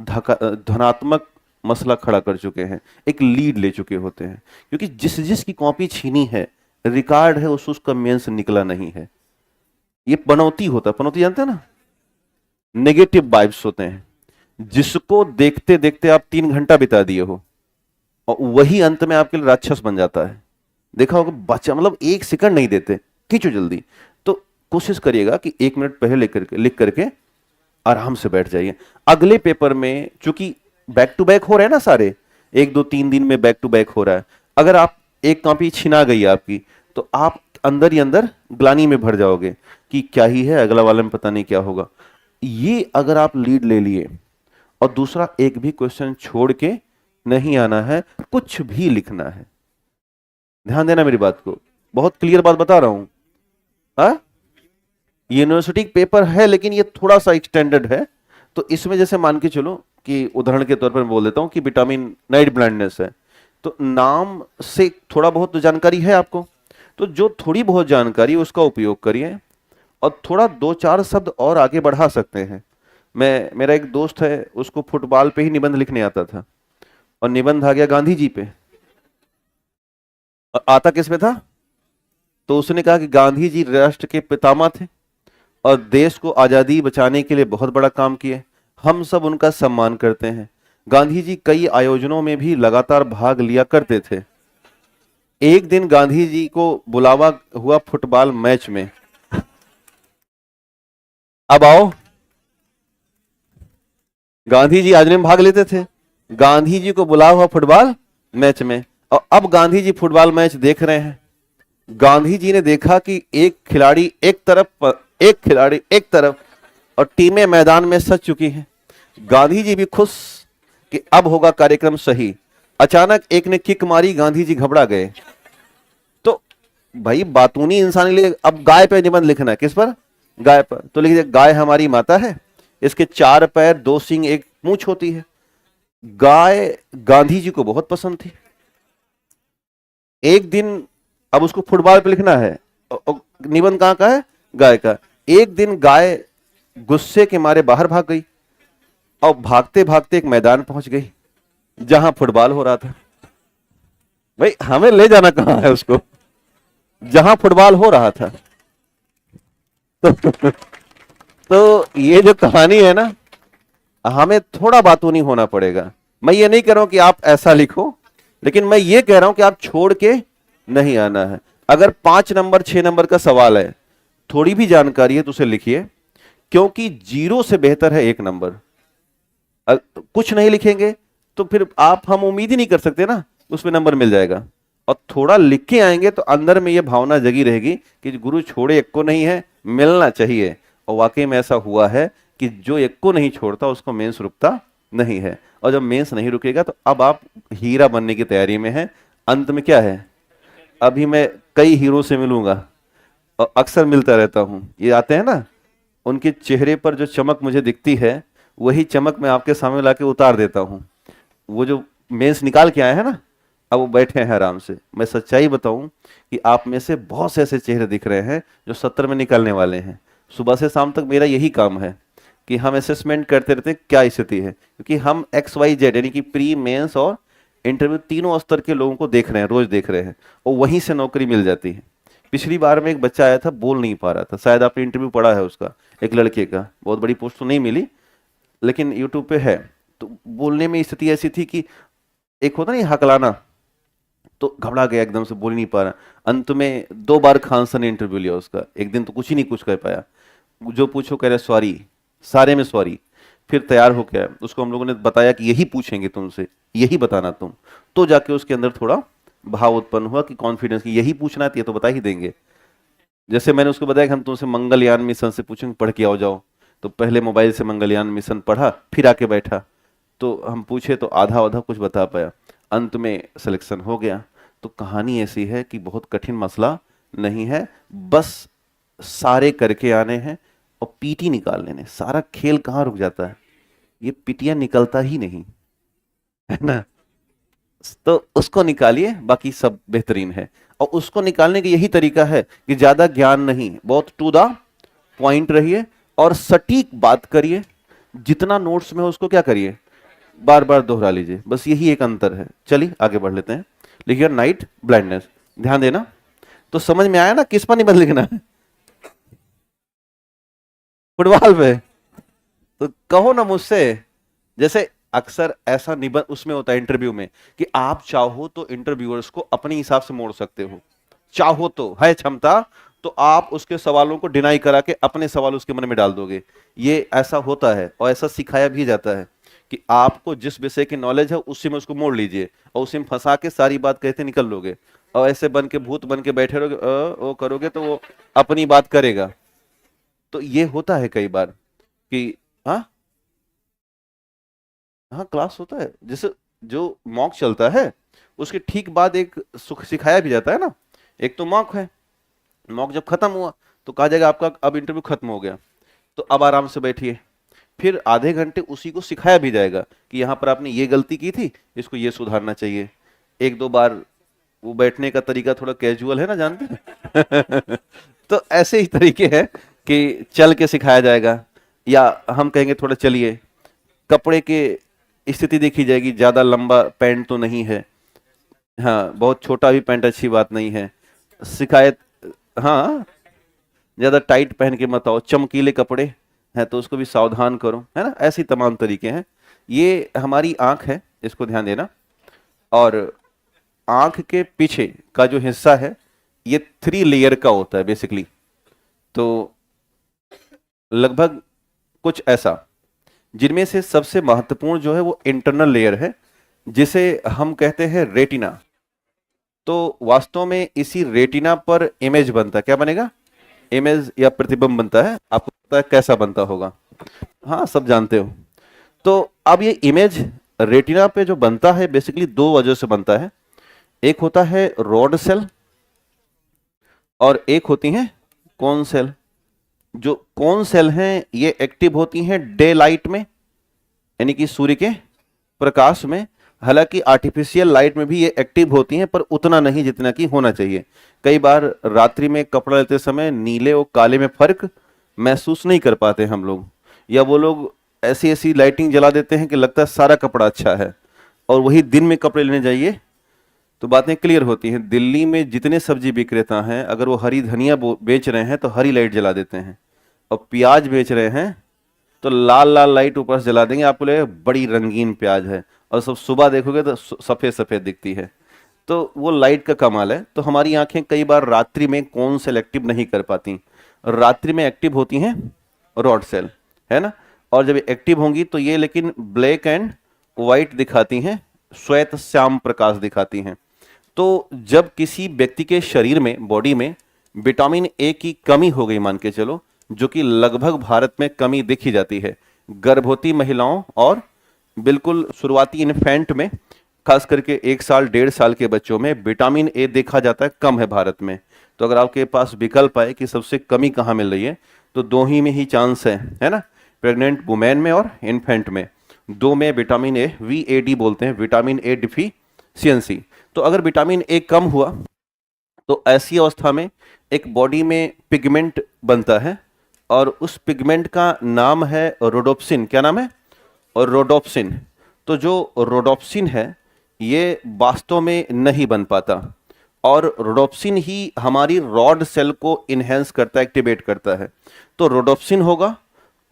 धनात्मक मसला खड़ा कर चुके हैं, एक लीड ले चुके होते हैं, क्योंकि जिस जिसकी कॉपी छीनी है, रिकॉर्ड है, उसका मेंस निकला नहीं है। ये पनौती होता है, पनौती जानते हैं ना, नेगेटिव वाइब्स होते हैं, जिसको देखते देखते आप 3 घंटा बिता दिए हो और वही अंत में आपके लिए राक्षस बन जाता है। देखा होगा बच्चा, मतलब 1 सेकंड नहीं देते, खींचो जल्दी। तो कोशिश करिएगा कि 1 मिनट पहले लिख करके आराम से बैठ जाइए। अगले पेपर में चूंकि बैक टू बैक हो रहे हैं ना सारे, 1 2 3 दिन में बैक टू बैक हो रहा है, अगर आप एक कॉपी छिना गई आपकी तो आप अंदर ही अंदर ग्लानी में भर जाओगे कि क्या ही है, अगला वाले में पता नहीं क्या होगा। ये अगर आप लीड ले लिए, और दूसरा एक भी क्वेश्चन छोड़ के नहीं आना है, कुछ भी लिखना है। ध्यान देना मेरी बात को, बहुत क्लियर बात बता रहा हूं। हाँ, यूनिवर्सिटी पेपर है लेकिन ये थोड़ा सा एक्सटेंडेड है, तो इसमें जैसे मान के चलो कि उदाहरण के तौर पर बोल देता हूं कि विटामिन नाइट ब्लाइंडनेस है, तो नाम से थोड़ा बहुत तो जानकारी है आपको, तो जो थोड़ी बहुत जानकारी उसका उपयोग करिए और थोड़ा 2 4 शब्द और आगे बढ़ा सकते हैं। मेरा एक दोस्त है, उसको फुटबॉल पे ही निबंध लिखने आता था, और निबंध आ गया गांधी जी पे, और आता किस पे था, तो उसने कहा कि गांधी जी राष्ट्र के पितामह थे और देश को आजादी बचाने के लिए बहुत बड़ा काम किए, हम सब उनका सम्मान करते हैं। गांधी जी कई आयोजनों में भी लगातार भाग लिया करते थे। एक दिन गांधी जी को बुलावा हुआ फुटबॉल मैच में, अब आओ, गांधी जी आयोजन में भाग लेते थे, गांधी जी को बुलावा हुआ फुटबॉल मैच में, और अब गांधी जी फुटबॉल मैच देख रहे हैं। गांधी जी ने देखा कि एक खिलाड़ी एक तरफ, एक खिलाड़ी एक तरफ, और टीमें मैदान में सज चुकी हैं। गांधी जी भी खुश कि अब होगा कार्यक्रम सही। अचानक एक ने किक मारी, गांधी जी घबरा गए। तो भाई बातूनी इंसान के लिए अब गाय पे निबंध लिखना है, किस पर, गाय पर, तो लिखिए गाय हमारी माता है, इसके 4 पैर 2 सींग 1 मूंछ होती है। गाय गांधी जी को बहुत पसंद थी। एक दिन, अब उसको फुटबॉल पे लिखना है, निबंध कहां का है, गाय का। एक दिन गाय गुस्से के मारे बाहर भाग गई और भागते भागते एक मैदान पहुंच गई जहां फुटबॉल हो रहा था। भाई हमें ले जाना कहां है उसको, जहां फुटबॉल हो रहा था। तो ये जो कहानी है ना, हमें थोड़ा बातूनी होना पड़ेगा। मैं ये नहीं कह रहा हूं कि आप ऐसा लिखो, लेकिन मैं ये कह रहा हूं कि आप छोड़ के नहीं आना है। अगर 5 नंबर 6 नंबर का सवाल है, थोड़ी भी जानकारी है तो उसे लिखिए, क्योंकि 0 से बेहतर है 1 नंबर। कुछ नहीं लिखेंगे तो फिर हम उम्मीद ही नहीं कर सकते ना उसमें नंबर मिल जाएगा। और थोड़ा लिख के आएंगे तो अंदर में यह भावना जगी रहेगी कि गुरु छोड़े एक को नहीं है, मिलना चाहिए। और वाकई में ऐसा हुआ है कि जो एक को नहीं छोड़ता उसको मेंस रुकता नहीं है, और जब मेंस नहीं रुकेगा तो अब आप हीरा बनने की तैयारी में हैं। अंत में क्या है, अभी मैं कई हीरो से मिलूंगा और अक्सर मिलता रहता हूं, ये आते हैं ना, उनके चेहरे पर जो चमक मुझे दिखती है वही चमक मैं आपके सामने लाके उतार देता हूं। वो जो मेंस निकाल के आए हैं ना, अब वो बैठे हैं आराम से। मैं सच्चाई बताऊं कि आप में से बहुत से ऐसे चेहरे दिख रहे हैं जो 70 में निकलने वाले हैं। सुबह से शाम तक मेरा यही काम है कि हम असेसमेंट करते रहते हैं क्या स्थिति है, क्योंकि हम XYZ यानी कि प्री मेंस और इंटरव्यू तीनों स्तर के लोगों को देख रहे हैं, रोज देख रहे हैं, और वहीं से नौकरी मिल जाती है। पिछली बार में एक बच्चा आया था, बोल नहीं पा रहा था, शायद आपने इंटरव्यू पढ़ा है उसका, एक लड़के का, बहुत बड़ी पोस्ट तो नहीं मिली लेकिन यूट्यूब पे है। तो बोलने में स्थिति ऐसी थी कि एक होता नहीं हकलाना, तो घबरा गया एकदम से, बोल नहीं पा रहा। अंत में 2 बार खान सर ने इंटरव्यू लिया उसका, एक दिन तो कुछ ही नहीं कुछ कर पाया। जो पूछो कह रहे सॉरी, सारे में सॉरी। फिर तैयार हो गया, उसको हम लोगों ने बताया कि यही पूछेंगे तुमसे, यही बताना तुम, तो जाके उसके अंदर थोड़ा भाव उत्पन्न हुआ कि कॉन्फिडेंस की यही पूछना है, ये तो बता ही देंगे। जैसे मैंने उसको बताया कि हम तुमसे मंगलयान मिशन से पूछेंगे, पढ़ के आओ जाओ, तो पहले मोबाइल से मंगलयान मिशन पढ़ा, फिर आके बैठा, तो हम पूछे तो आधा आधा कुछ बता पाया, अंत में सिलेक्शन हो गया। तो कहानी ऐसी है कि बहुत कठिन मसला नहीं है, बस सारे करके आने हैं और पीटी निकाल लेने। सारा खेल कहाँ रुक जाता है, ये पिटिया निकलता ही नहीं है ना, तो उसको निकालिए, बाकी सब बेहतरीन है। और उसको निकालने का यही तरीका है कि ज्यादा ज्ञान नहीं, बहुत टू द पॉइंट रहिए और सटीक बात करिए। जितना नोट्स में हो उसको क्या करिए, बार बार दोहरा लीजिए, बस यही एक अंतर है। चलिए आगे बढ़ लेते हैं। लिखिए नाइट ब्लाइंडनेस, ध्यान देना। तो समझ में आया ना किस पर निबंध लिखना है, फुटबॉल पे? तो कहो ना मुझसे, जैसे अक्सर ऐसा निबंध उसमें होता है इंटरव्यू में कि आप चाहो तो इंटरव्यूअर्स को अपने हिसाब से मोड़ सकते हो, चाहो तो है क्षमता, तो आप उसके सवालों को डिनाई करा के अपने सवाल उसके मन में डाल दोगे। ये ऐसा होता है और ऐसा सिखाया भी जाता है कि आपको जिस विषय की नॉलेज है उसी में उसको मोड़ लीजिए और उसी में फंसा के सारी बात कहते निकल लोगे। और ऐसे बन के भूत बन के बैठे रहोगे, वो करोगे तो वो अपनी बात करेगा। तो ये होता है कई बार कि हाँ हाँ क्लास होता है, जैसे जो मॉक चलता है उसके ठीक बाद एक सुख सिखाया भी जाता है ना। एक तो मॉक है, मॉक जब खत्म हुआ तो कहा जाएगा आपका अब इंटरव्यू खत्म हो गया, तो अब आराम से बैठिए। फिर आधे घंटे उसी को सिखाया भी जाएगा कि यहाँ पर आपने ये गलती की थी, इसको ये सुधारना चाहिए। 1-2 बार वो बैठने का तरीका थोड़ा कैजुअल है ना, जानते हैं तो ऐसे ही तरीके हैं कि चल के सिखाया जाएगा, या हम कहेंगे थोड़ा चलिए। कपड़े के स्थिति देखी जाएगी, ज्यादा लंबा पैंट तो नहीं है, हाँ बहुत छोटा भी पैंट अच्छी बात नहीं है, शिकायत। हाँ ज्यादा टाइट पहन के मत आओ, चमकीले कपड़े हैं तो उसको भी सावधान करो, है ना। ऐसे ही तमाम तरीके हैं। ये हमारी आंख है, इसको ध्यान देना। और आंख के पीछे का जो हिस्सा है ये 3 लेयर का होता है बेसिकली। तो लगभग कुछ ऐसा, जिनमें से सबसे महत्वपूर्ण जो है वो इंटरनल लेयर है, जिसे हम कहते हैं रेटिना। तो वास्तव में इसी रेटिना पर इमेज बनता है। क्या बनेगा, इमेज या प्रतिबिंब बनता है। आपको पता है कैसा बनता होगा, हाँ सब जानते हो। तो अब ये इमेज रेटिना पे जो बनता है बेसिकली 2 वजह से बनता है। एक होता है रॉड सेल और एक होती है कोन सेल। जो कोन सेल हैं ये एक्टिव होती हैं डे लाइट में, यानी कि सूर्य के प्रकाश में। हालांकि आर्टिफिशियल लाइट में भी ये एक्टिव होती हैं, पर उतना नहीं जितना कि होना चाहिए। कई बार रात्रि में कपड़ा लेते समय नीले और काले में फर्क महसूस नहीं कर पाते हम लोग, या वो लोग ऐसी ऐसी लाइटिंग जला देते हैं कि लगता है सारा कपड़ा अच्छा है, और वही दिन में कपड़े लेने जाइए तो बातें क्लियर होती हैं। दिल्ली में जितने सब्जी विक्रेता हैं, अगर वो हरी धनिया बेच रहे हैं तो हरी लाइट जला देते हैं, और प्याज बेच रहे हैं तो लाल लाल लाइट ऊपर से जला देंगे, आपको लगेगा बड़ी रंगीन प्याज है, और सब सुबह देखोगे तो सफेद सफेद दिखती है। तो वो लाइट का कमाल है। तो हमारी आंखें कई बार रात्रि में कौन सेल एक्टिव नहीं कर पाती, रात्रि में एक्टिव होती हैं रॉड सेल, है ना। और जब एक्टिव होंगी तो ये लेकिन ब्लैक एंड व्हाइट दिखाती हैं, श्वेत श्याम प्रकाश दिखाती हैं। तो जब किसी व्यक्ति के शरीर में, बॉडी में विटामिन ए की कमी हो गई, मान के चलो, जो कि लगभग भारत में कमी देखी जाती है, गर्भवती महिलाओं और बिल्कुल शुरुआती इन्फेंट में, खास करके 1 साल 1.5 साल के बच्चों में विटामिन ए देखा जाता है कम है भारत में। तो अगर आपके पास विकल्प आए कि सबसे कमी कहाँ मिल रही है, तो 2 ही में ही चांस है ना, प्रेग्नेंट वुमेन में और इन्फेंट में। 2 में विटामिन ए, VAD बोलते हैं, विटामिन ए डिफिशियंसी CNC। तो अगर विटामिन ए कम हुआ तो ऐसी अवस्था में एक बॉडी में पिगमेंट बनता है और उस पिगमेंट का नाम है रोडोप्सिन। क्या नाम है? और रोडोप्सिन। तो जो रोडोप्सिन है ये वास्तव में नहीं बन पाता और रोडोप्सिन ही हमारी रॉड सेल को इनहेंस करता है, एक्टिवेट करता है। तो रोडोप्सिन होगा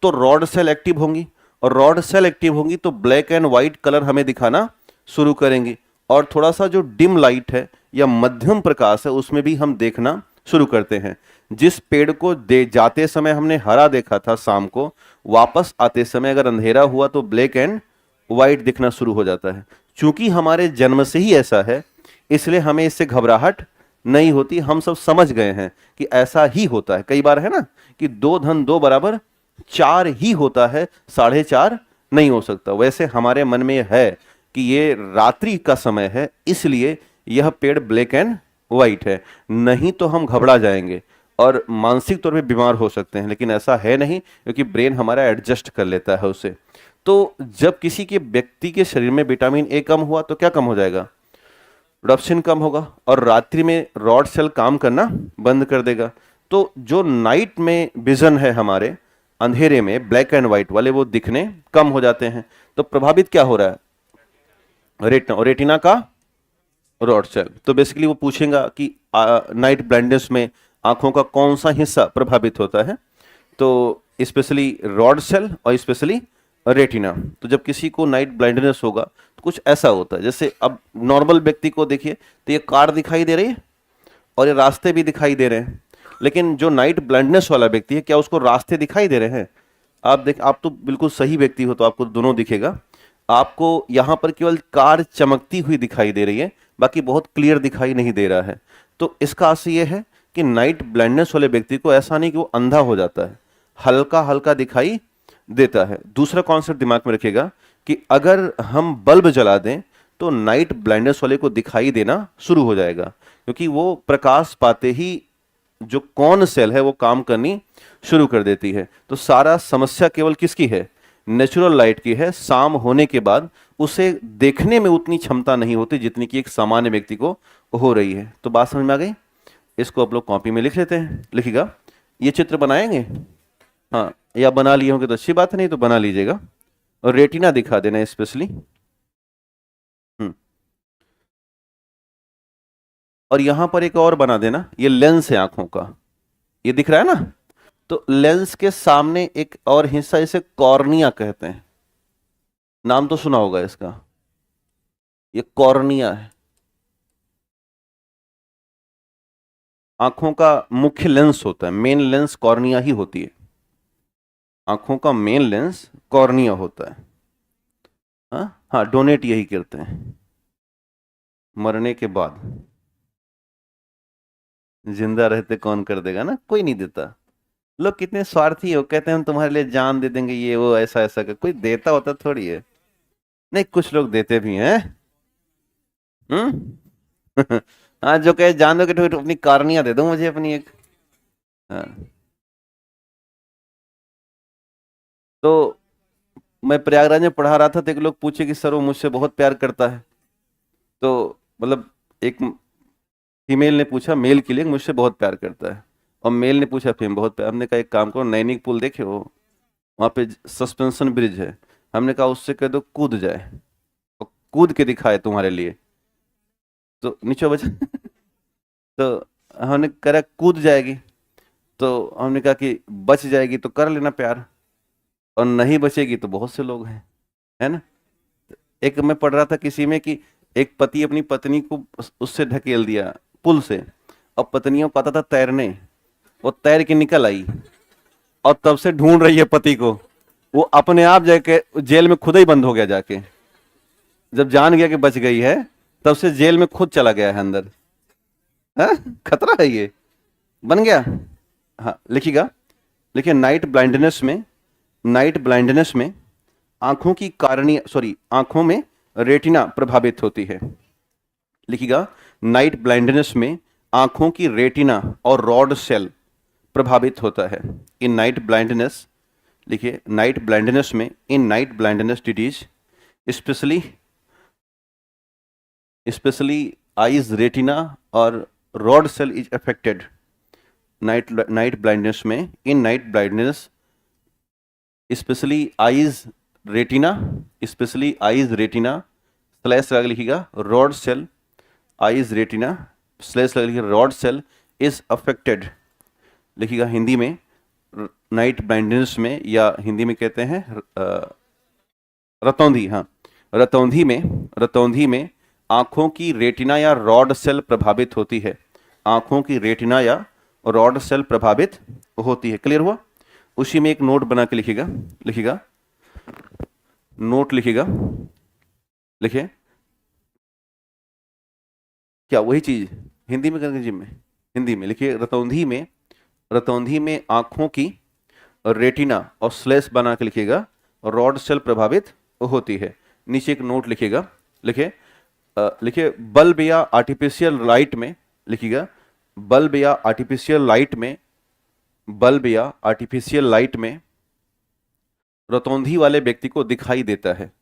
तो रॉड सेल एक्टिव होंगी और रॉड सेल एक्टिव होंगी तो ब्लैक एंड व्हाइट कलर हमें दिखाना शुरू करेंगी और थोड़ा सा जो डिम लाइट है या मध्यम प्रकाश है उसमें भी हम देखना शुरू करते हैं। जिस पेड़ को दे जाते समय हमने हरा देखा था शाम को, वापस आते समय अगर अंधेरा हुआ तो ब्लैक एंड व्हाइट दिखना शुरू हो जाता है। चूंकि हमारे जन्म से ही ऐसा है इसलिए हमें इससे घबराहट नहीं होती। हम सब समझ गए हैं कि ऐसा ही होता है। कई बार है ना कि 2 धन 2 बराबर 4 ही होता है, 4.5 नहीं हो सकता। वैसे हमारे मन में है कि ये रात्रि का समय है इसलिए यह पेड़ ब्लैक एंड व्हाइट है, नहीं तो हम घबरा जाएंगे और मानसिक तौर पे बीमार हो सकते हैं। लेकिन ऐसा है नहीं क्योंकि ब्रेन हमारा एडजस्ट कर लेता है उसे। तो जब किसी के व्यक्ति के शरीर में विटामिन ए कम हुआ तो क्या कम हो जाएगा? रोडोप्सिन कम होगा और रात्रि में रॉड सेल काम करना बंद कर देगा। तो जो नाइट में विजन है हमारे, अंधेरे में ब्लैक एंड व्हाइट वाले, वो दिखने कम हो जाते हैं। तो प्रभावित क्या हो रहा है? रेटिना, और रेटिना का रॉड सेल। तो बेसिकली वो पूछेगा कि नाइट ब्लाइंडनेस में आंखों का कौन सा हिस्सा प्रभावित होता है? तो स्पेशली रॉड सेल और स्पेशली रेटिना। तो जब किसी को नाइट ब्लाइंडनेस होगा तो कुछ ऐसा होता है, जैसे अब नॉर्मल व्यक्ति को देखिए तो ये कार दिखाई दे रही है और ये रास्ते भी दिखाई दे रहे हैं, लेकिन जो नाइट ब्लाइंडनेस वाला व्यक्ति है क्या उसको रास्ते दिखाई दे रहे हैं? आप तो बिल्कुल सही व्यक्ति हो तो आपको दोनों दिखेगा। आपको यहाँ पर केवल कार चमकती हुई दिखाई दे रही है, बाकी बहुत क्लियर दिखाई नहीं दे रहा है। तो इसका अर्थ ये है कि नाइट ब्लाइंडनेस वाले व्यक्ति को ऐसा नहीं कि वो अंधा हो जाता है, हल्का हल्का दिखाई देता है। दूसरा कॉन्सेप्ट दिमाग में रखिएगा कि अगर हम बल्ब जला दें तो नाइट ब्लाइंडनेस वाले को दिखाई देना शुरू हो जाएगा, क्योंकि वो प्रकाश पाते ही जो कौन सेल है वो काम करनी शुरू कर देती है। तो सारा समस्या केवल किसकी है? नेचुरल लाइट की है। शाम होने के बाद उसे देखने में उतनी क्षमता नहीं होती जितनी कि एक सामान्य व्यक्ति को हो रही है। तो बात समझ में आ गई? इसको आप लोग कॉपी में लिख लेते हैं, लिखिएगा। ये चित्र बनाएंगे, हाँ, या बना लिए होंगे तो अच्छी बात है, नहीं तो बना लीजिएगा। और रेटिना दिखा देना स्पेशली। और यहां पर एक और बना देना, ये लेंस है आंखों का, ये दिख रहा है ना? तो लेंस के सामने एक और हिस्सा, इसे कॉर्निया कहते हैं। नाम तो सुना होगा इसका, ये कॉर्निया है। आंखों का मुख्य लेंस होता है, मेन लेंस कॉर्निया ही होती है। आंखों का मेन लेंस कॉर्निया होता है। हाँ हाँ, डोनेट यही करते हैं मरने के बाद। जिंदा रहते कौन कर देगा ना, कोई नहीं देता। लोग कितने स्वार्थी हो, कहते हैं हम तुम्हारे लिए जान दे देंगे, ये वो ऐसा ऐसा कर। कोई देता होता थोड़ी है। नहीं, कुछ लोग देते भी हैं। हाँ, जो कहे जान दो कि तो अपनी कारनियां दे दो मुझे अपनी एक। हाँ। तो मैं प्रयागराज में पढ़ा रहा था तो एक लोग पूछे कि सर वो मुझसे बहुत प्यार करता है। तो मतलब एक फीमेल ने पूछा मेल के लिए, मुझसे बहुत प्यार करता है, और मेल ने पूछा फीमेल बहुत प्यार। हमने कहा एक काम करो, नैनीक पुल देखे हो, वहाँ पे सस्पेंशन ब्रिज है, हमने कहा उससे कह दो कूद जाए और कूद के दिखाए तुम्हारे लिए। तो नीचे बचा तो हमने कहा कूद जाएगी, तो हमने कहा कि बच जाएगी तो कर लेना प्यार, और नहीं बचेगी तो बहुत से लोग हैं, है ना? एक मैं पढ़ रहा था किसी में कि एक पति अपनी पत्नी को उससे ढकेल दिया पुल से, और पत्नियों को आता था तैरने, वो तैर के निकल आई और तब से ढूंढ रही है पति को। वो अपने आप जाके जेल में खुद ही बंद हो गया, जाके जब जान गया कि बच गई है तब से जेल में खुद चला गया है अंदर। है, खतरा है ये, बन गया। हाँ लिखिएगा, देखिए नाइट ब्लाइंडनेस में आंखों की कारणीय आंखों में रेटिना प्रभावित होती है। लिखिएगा, नाइट ब्लाइंडनेस में आंखों की रेटिना और रॉड सेल प्रभावित होता है। इन नाइट ब्लाइंडनेस, लिखिए नाइट ब्लाइंडनेस में, in night blindness disease specially specially eyes retina और rod cell is affected night blindness में। In night blindness specially eyes retina, specially eyes retina slash लगा लिखिएगा rod cell, eyes retina slash लगा लिखिएगा rod cell is affected लिखिएगा हिंदी में night blindness में, या हिंदी में कहते हैं रतौंधी। हाँ, रतौंधी में आंखों की रेटिना या रॉड सेल प्रभावित होती है, आंखों की रेटिना या रॉड सेल प्रभावित होती है। क्लियर हुआ? उसी में एक नोट बना के लिखिएगा नोट लिखिएगा, लिखिए क्या वही चीज हिंदी में करके जिम में, हिंदी में लिखिए रतौंधी में आंखों की रेटिना और स्लैश बना के लिखिएगा रॉड सेल प्रभावित होती है। नीचे एक नोट लिखिएगा, लिखिए बल्ब या आर्टिफिशियल लाइट में, लिखिएगा बल्ब या आर्टिफिशियल लाइट में रतौंधी वाले व्यक्ति को दिखाई देता है।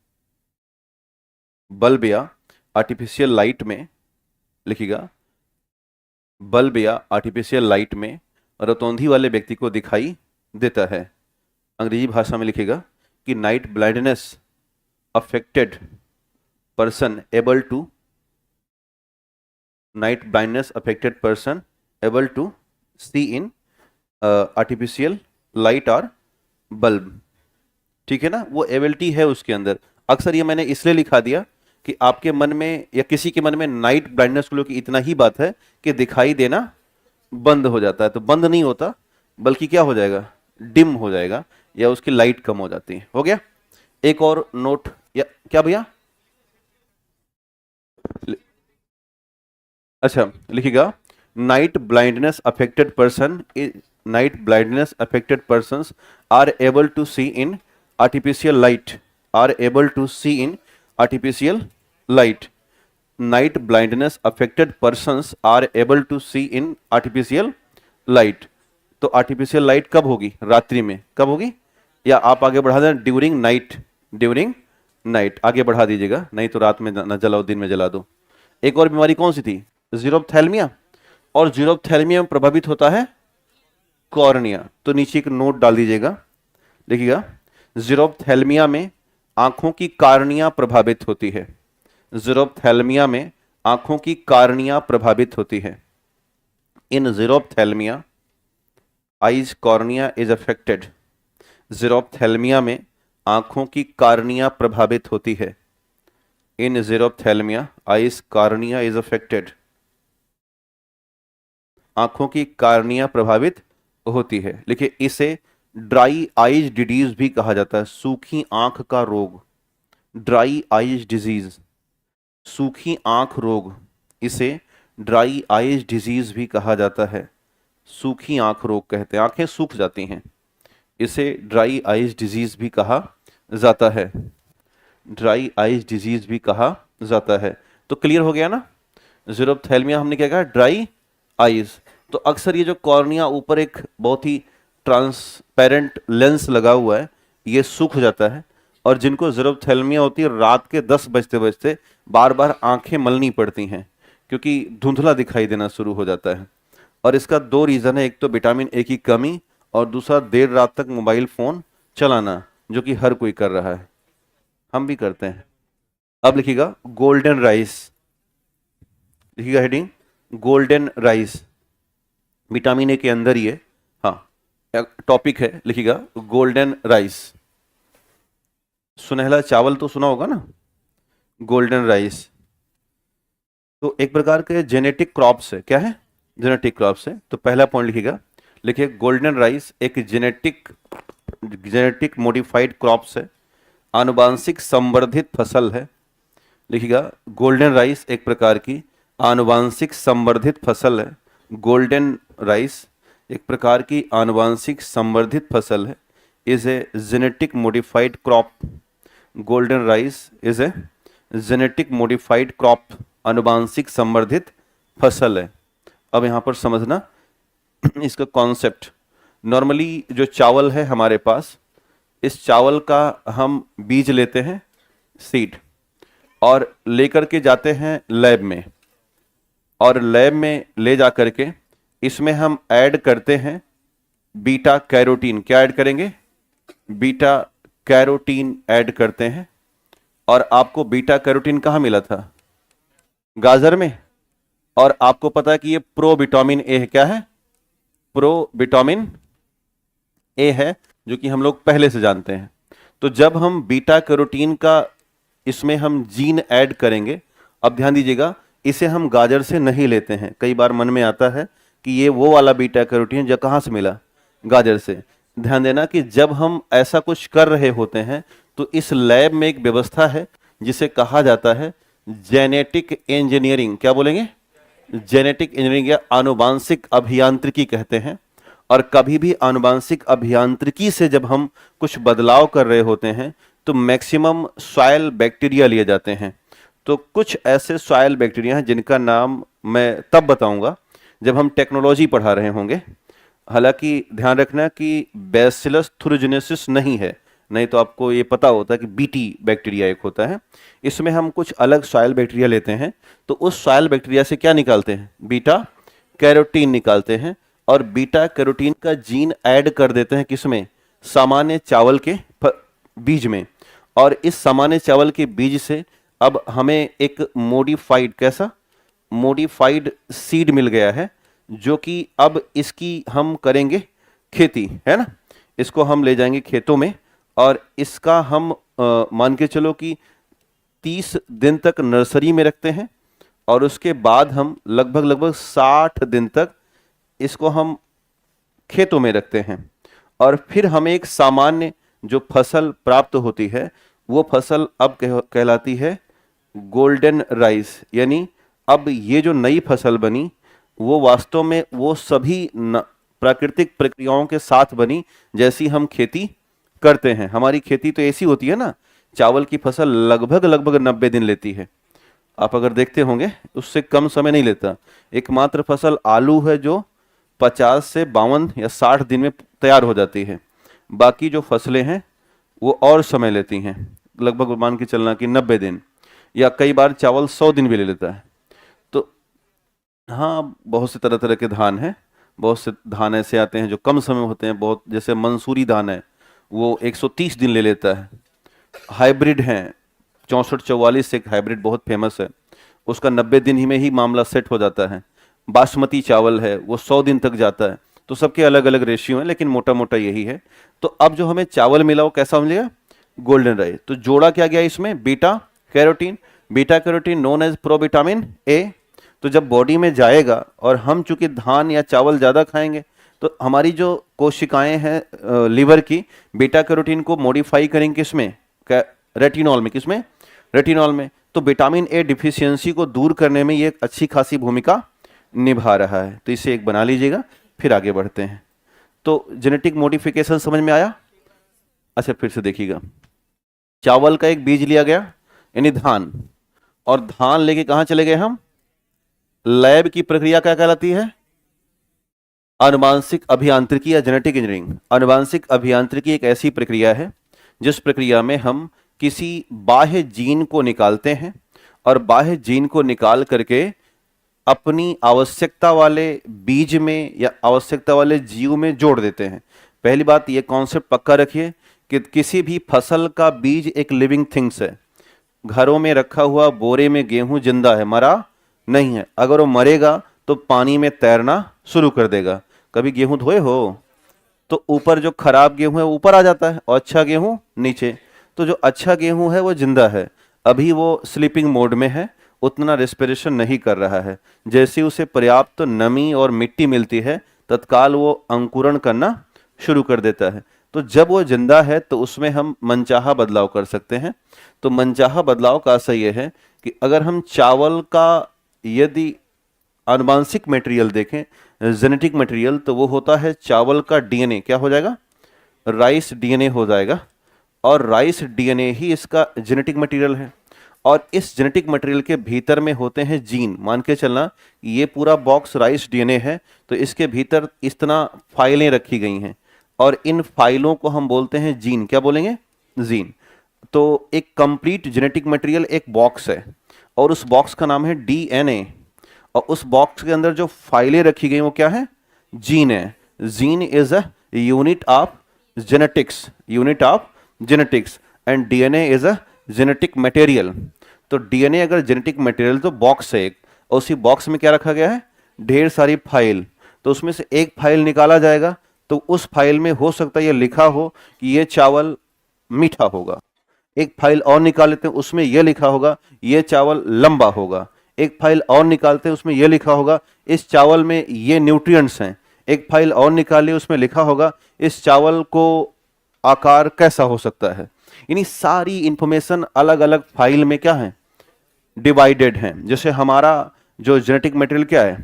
बल्ब या आर्टिफिशियल लाइट में, लिखिएगा बल्ब या आर्टिफिशियल लाइट में रतौंधी वाले व्यक्ति को दिखाई देता है। अंग्रेजी भाषा में लिखिएगा कि night blindness affected person able to see in artificial light और बल्ब। ठीक है ना, वो एबिलिटी है उसके अंदर। अक्सर ये मैंने इसलिए लिखा दिया कि आपके मन में या किसी के मन में नाइट ब्लाइंडनेस को लेकर इतना ही बात है कि दिखाई देना बंद हो जाता है, तो बंद नहीं होता बल्कि क्या हो जाएगा, डिम हो जाएगा या उसकी लाइट कम हो जाती है। हो गया? एक और नोट या क्या भैया? अच्छा, लिखिएगा night blindness affected persons are able to see in artificial light, night blindness affected persons are able to see in artificial light. तो आर्टिफिशियल लाइट कब होगी? रात्रि में। कब होगी? या आप आगे बढ़ा दें ड्यूरिंग नाइट आगे बढ़ा दीजिएगा, नहीं तो रात में ना जलाओ, दिन में जला दो। एक और बीमारी कौन सी थी? ज़ीरोफ्थैल्मिया, और ज़ीरोफ्थैल्मिया में प्रभावित होता है कॉर्निया। तो नीचे एक नोट डाल दीजिएगा, देखिएगा ज़ीरोफ्थैल्मिया में आंखों की कार्निया प्रभावित होती है। ज़ीरोफ्थैल्मिया में आंखों की कार्निया प्रभावित होती है। इन ज़ीरोफ्थैल्मिया आइज कॉर्निया इज अफेक्टेड। ज़ीरोफ्थैल्मिया में आंखों की कार्निया प्रभावित होती है। इन ज़ीरोफ्थैल्मिया आइज कार्निया इज अफेक्टेड, आंखों की कार्निया प्रभावित होती है। लिखिए इसे ड्राई आइज डिजीज भी कहा जाता है, सूखी आंख का रोग। ड्राई आइज डिजीज, सूखी आंख रोग, इसे ड्राई आइज डिजीज भी कहा जाता है। सूखी आंख रोग कहते हैं, आंखें सूख जाती हैं, इसे ड्राई आइज डिजीज भी कहा जाता है। ड्राई आइज डिजीज भी कहा जाता है। तो क्लियर हो गया ना? ज़ीरोफ्थैल्मिया हमने क्या कहा? Dry eyes. तो अक्सर ये जो कॉर्निया ऊपर एक बहुत ही ट्रांसपेरेंट लेंस लगा हुआ है, ये सूख जाता है, और जिनको ज़ीरोफ्थैल्मिया होती है रात के 10 बजते बजते बार बार आंखें मलनी पड़ती हैं, क्योंकि धुंधला दिखाई देना शुरू हो जाता है। और इसका 2 रीज़न है, एक तो विटामिन ए की कमी और दूसरा देर रात तक मोबाइल फ़ोन चलाना, जो कि हर कोई कर रहा है, हम भी करते हैं। अब लिखिएगा गोल्डन राइस, लिखिएगा heading golden rice, vitamin A के अंदर ही है। हाँ, टॉपिक है, लिखिएगा गोल्डन राइस। सुनहला चावल तो सुना होगा ना, गोल्डन राइस। तो एक प्रकार के जेनेटिक क्रॉप्स है। क्या है? जेनेटिक क्रॉप्स है। तो पहला पॉइंट लिखिएगा, लिखिए गोल्डन राइस एक जेनेटिक मॉडिफाइड क्रॉप्स है, आनुवांशिक संवर्धित फसल है। लिखिएगा गोल्डन राइस एक प्रकार की आनुवांशिक संवर्धित फसल है। गोल्डन राइस एक प्रकार की आनुवांशिक संवर्धित फसल है, is a genetic modified crop. Golden rice is a genetic modified crop, आनुवांशिक संवर्धित फसल है। अब यहाँ पर समझना इसका कॉन्सेप्ट। नॉर्मली जो चावल है हमारे पास, इस चावल का हम बीज लेते हैं, सीड, और लेकर के जाते हैं लैब में, और लैब में ले जा करके इसमें हम ऐड करते हैं बीटा कैरोटीन। क्या ऐड करेंगे? बीटा कैरोटीन ऐड करते हैं। और आपको बीटा कैरोटीन कहाँ मिला था? गाजर में। और आपको पता है कि ये प्रो विटामिन ए है। क्या है? प्रो विटामिन ए है, जो कि हम लोग पहले से जानते हैं। तो जब हम बीटा कैरोटीन का इसमें हम जीन ऐड करेंगे, अब ध्यान दीजिएगा, इसे हम गाजर से नहीं लेते हैं। कई बार मन में आता है कि ये वो वाला बीटा कैरोटीन जो कहाँ से मिला? गाजर से। ध्यान देना कि जब हम ऐसा कुछ कर रहे होते हैं तो इस लैब में एक व्यवस्था है जिसे कहा जाता है जेनेटिक इंजीनियरिंग। क्या बोलेंगे? जेनेटिक इंजीनियरिंग या आनुवांशिक अभियांत्रिकी कहते हैं। और कभी भी आनुवांशिक अभियांत्रिकी से जब हम कुछ बदलाव कर रहे होते हैं तो मैक्सिमम सॉइल बैक्टीरिया लिए जाते हैं। तो कुछ ऐसे सॉइल बैक्टीरिया हैं जिनका नाम मैं तब बताऊंगा जब हम टेक्नोलॉजी पढ़ा रहे होंगे। हालांकि ध्यान रखना कि बैसिलस थुरिनजेन्सिस नहीं है, नहीं तो आपको ये पता होता है कि बीटी बैक्टीरिया एक होता है। इसमें हम कुछ अलग सॉइल बैक्टीरिया लेते हैं, तो उस सॉइल बैक्टीरिया से क्या निकालते हैं? बीटा कैरोटीन निकालते हैं। और बीटा कैरोटीन का जीन ऐड कर देते हैं किसमें? सामान्य चावल के बीज में। और इस सामान्य चावल के बीज से अब हमें एक मॉडिफाइड, कैसा? मॉडिफाइड सीड मिल गया है, जो कि अब इसकी हम करेंगे खेती, है ना। इसको हम ले जाएंगे खेतों में और इसका हम मान के चलो कि 30 दिन तक नर्सरी में रखते हैं और उसके बाद हम लगभग 60 दिन तक इसको हम खेतों में रखते हैं। और फिर हमें एक सामान्य जो फसल प्राप्त होती है वो फसल अब कहलाती है गोल्डन राइस। यानी अब ये जो नई फसल बनी वो वास्तव में वो सभी प्राकृतिक प्रक्रियाओं के साथ बनी जैसी हम खेती करते हैं। हमारी खेती तो ऐसी होती है ना, चावल की फसल लगभग 90 दिन लेती है। आप अगर देखते होंगे उससे कम समय नहीं लेता। एकमात्र फसल आलू है जो 50 से 52 या 60 दिन में तैयार हो जाती है। बाकी जो फसलें हैं वो और समय लेती हैं, लगभग मान के चलना कि 90 दिन, या कई बार चावल 100 दिन भी ले लेता है। तो हाँ, बहुत से तरह तरह के धान हैं। बहुत से धान ऐसे आते हैं जो कम समय होते हैं, बहुत, जैसे मंसूरी धान है वो 130 दिन ले लेता है। हाइब्रिड हैं 6444 एक हाइब्रिड बहुत फेमस है, उसका 90 दिन ही में ही मामला सेट हो जाता है। बासमती चावल है वो 100 दिन तक जाता है। तो सबके अलग अलग रेशियो हैं, लेकिन मोटा मोटा यही है। तो अब जो हमें चावल मिला वो कैसा मिलेगा? Golden rice. तो जोड़ा क्या गया इसमें? Beta carotene. Beta carotene known as provitamin A. तो जब बॉडी में जाएगा और हम चूंकि धान या चावल ज़्यादा खाएंगे तो हमारी जो कोशिकाएं हैं लीवर की, बीटा कैरोटीन को मॉडिफाई करेंगे किसमें? रेटिनॉल में। किसमें? रेटिनॉल में। तो विटामिन ए डिफिशियंसी को दूर करने में ये एक अच्छी खासी भूमिका निभा रहा है। तो इसे एक बना लीजिएगा, फिर आगे बढ़ते हैं। तो जेनेटिक मॉडिफिकेशन समझ में आया? अच्छा, फिर से देखिएगा। चावल का एक बीज लिया गया यानी धान, और धान लेके कहां चले गए हम? लैब की प्रक्रिया क्या कहलाती है? आनुवांशिक अभियांत्रिकी या जेनेटिक इंजीनियरिंग। आनुवांशिक अभियांत्रिकी एक ऐसी प्रक्रिया है जिस प्रक्रिया में हम किसी बाह्य जीन को निकालते हैं और बाह्य जीन को निकाल करके अपनी आवश्यकता वाले बीज में या आवश्यकता वाले जीव में जोड़ देते हैं। पहली बात, ये कॉन्सेप्ट पक्का रखिए कि किसी भी फसल का बीज एक लिविंग थिंग्स है। घरों में रखा हुआ बोरे में गेहूं जिंदा है, मरा नहीं है। अगर वो मरेगा तो पानी में तैरना शुरू कर देगा। कभी गेहूं धोए हो तो ऊपर जो खराब गेहूं है ऊपर आ जाता है और अच्छा गेहूं नीचे। तो जो अच्छा गेहूं है वो जिंदा है, अभी वो स्लीपिंग मोड में है, उतना रेस्पिरेशन नहीं कर रहा है। जैसे उसे पर्याप्त नमी और मिट्टी मिलती है तत्काल वो अंकुरण करना शुरू कर देता है। तो जब वो जिंदा है तो उसमें हम मनचाहा बदलाव कर सकते हैं। तो मनचाहा बदलाव का असर यह है कि अगर हम चावल का यदि आनुवांशिक मटेरियल देखें, जेनेटिक मटेरियल, तो वो होता है चावल का डीएनए। क्या हो जाएगा? राइस डीएनए हो जाएगा। और राइस डीएनए ही इसका जेनेटिक मटेरियल है। और इस जेनेटिक मटेरियल के भीतर में होते हैं जीन। मान के चलना ये पूरा बॉक्स राइस डीएनए है, तो इसके भीतर इस तरह फाइलें रखी गई हैं और इन फाइलों को हम बोलते हैं जीन। क्या बोलेंगे? जीन। तो एक कंप्लीट जेनेटिक मटेरियल एक बॉक्स है और उस बॉक्स का नाम है डीएनए, और उस बॉक्स के अंदर जो फाइलें रखी गई वो क्या है? जीन है। Gene is a unit of genetics, unit of genetics, and DNA is a genetic material. तो डीएनए अगर जेनेटिक मटेरियल तो बॉक्स है एक, और उसी बॉक्स में क्या रखा गया है? ढेर सारी फाइल। तो उसमें से एक फाइल निकाला जाएगा, तो उस फाइल में हो सकता है ये लिखा हो कि ये चावल मीठा होगा। एक फाइल और निकाल लेते हैं, उसमें यह लिखा होगा ये चावल लंबा होगा। एक फाइल और निकालते हैं, उसमें यह लिखा होगा इस चावल में ये न्यूट्रिएंट्स हैं। एक फाइल और निकालिए, उसमें लिखा होगा इस चावल को आकार कैसा हो सकता है। यानी सारी इंफॉर्मेशन अलग अलग फाइल में क्या है? डिवाइडेड है। जैसे हमारा जो जेनेटिक मटेरियल क्या है?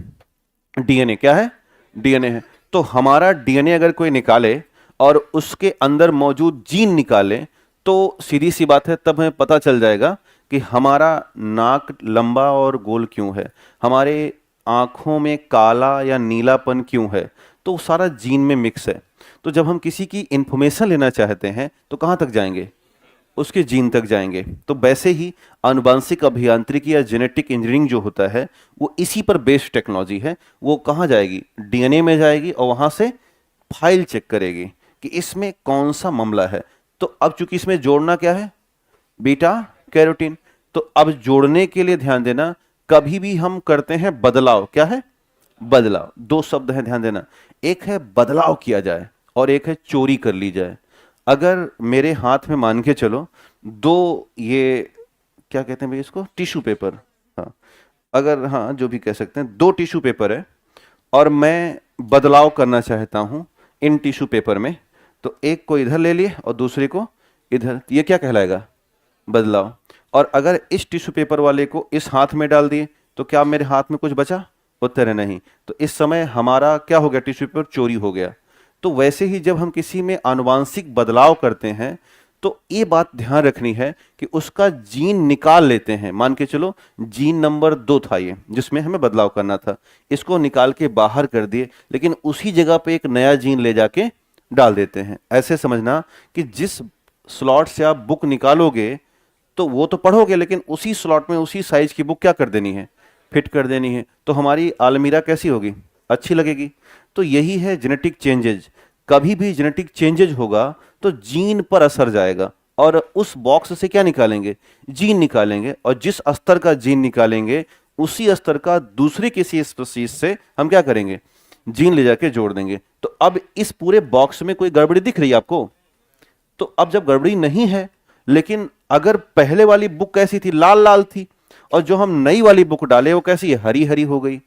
डीएनए। क्या है? डीएनए है। तो हमारा डीएनए अगर कोई निकाले और उसके अंदर मौजूद जीन निकाले, तो सीधी सी बात है, तब हमें पता चल जाएगा कि हमारा नाक लंबा और गोल क्यों है, हमारे आंखों में काला या नीलापन क्यों है, तो सारा जीन में मिक्स है। तो जब हम किसी की इंफॉर्मेशन लेना चाहते हैं तो कहाँ तक जाएंगे? उसके जीन तक जाएंगे। तो वैसे ही आनुवंशिक अभियांत्रिकी या जेनेटिक इंजीनियरिंग जो होता है वो इसी पर बेस्ड टेक्नोलॉजी है। वो कहाँ जाएगी? डीएनए में जाएगी और वहां से फाइल चेक करेगी कि इसमें कौन सा मामला है। तो अब चूंकि इसमें जोड़ना क्या है? Beta carotene. तो अब जोड़ने के लिए ध्यान देना, कभी भी हम करते हैं बदलाव। क्या है? बदलाव। दो शब्द हैं, ध्यान देना। एक है बदलाव किया जाए और एक है चोरी कर ली जाए। अगर मेरे हाथ में मान के चलो दो, ये क्या कहते हैं भाई इसको? Tissue paper. हाँ, अगर, हाँ जो भी कह सकते हैं, दो टिश्यू पेपर है और मैं बदलाव करना चाहता हूं इन टिश्यू पेपर में, तो एक को इधर ले लिए और दूसरे को इधर, ये क्या कहलाएगा? बदलाव। और अगर इस टिश्यू पेपर वाले को इस हाथ में डाल दिए तो क्या मेरे हाथ में कुछ बचा? उत्तर है नहीं। तो इस समय हमारा क्या हो गया? टिश्यू पेपर चोरी हो गया। तो वैसे ही जब हम किसी में आनुवांशिक बदलाव करते हैं तो ये बात ध्यान रखनी है कि उसका जीन निकाल लेते हैं। मान के चलो जीन नंबर 2 था ये, जिसमें हमें बदलाव करना था, इसको निकाल के बाहर कर दिए, लेकिन उसी जगह पे एक नया जीन ले जाके डाल देते हैं। ऐसे समझना कि जिस स्लॉट से आप बुक निकालोगे तो वो तो पढ़ोगे, लेकिन उसी स्लॉट में उसी साइज की बुक क्या कर देनी है? फिट कर देनी है। तो हमारी अलमीरा कैसी होगी? अच्छी लगेगी। तो यही है जेनेटिक चेंजेज। कभी भी जेनेटिक चेंजेज होगा तो जीन पर असर जाएगा, और उस बॉक्स से क्या निकालेंगे? जीन निकालेंगे, और जिस स्तर का जीन निकालेंगे उसी स्तर का दूसरे किसी स्पीशीज से हम क्या करेंगे? जीन ले जाके जोड़ देंगे। तो अब इस पूरे बॉक्स में कोई गड़बड़ी दिख रही है आपको? तो अब जब गड़बड़ी नहीं है, लेकिन अगर पहले वाली बुक कैसी थी? लाल लाल थी, और जो हम नई वाली बुक डाले वो कैसी है? हरी हरी हो गई।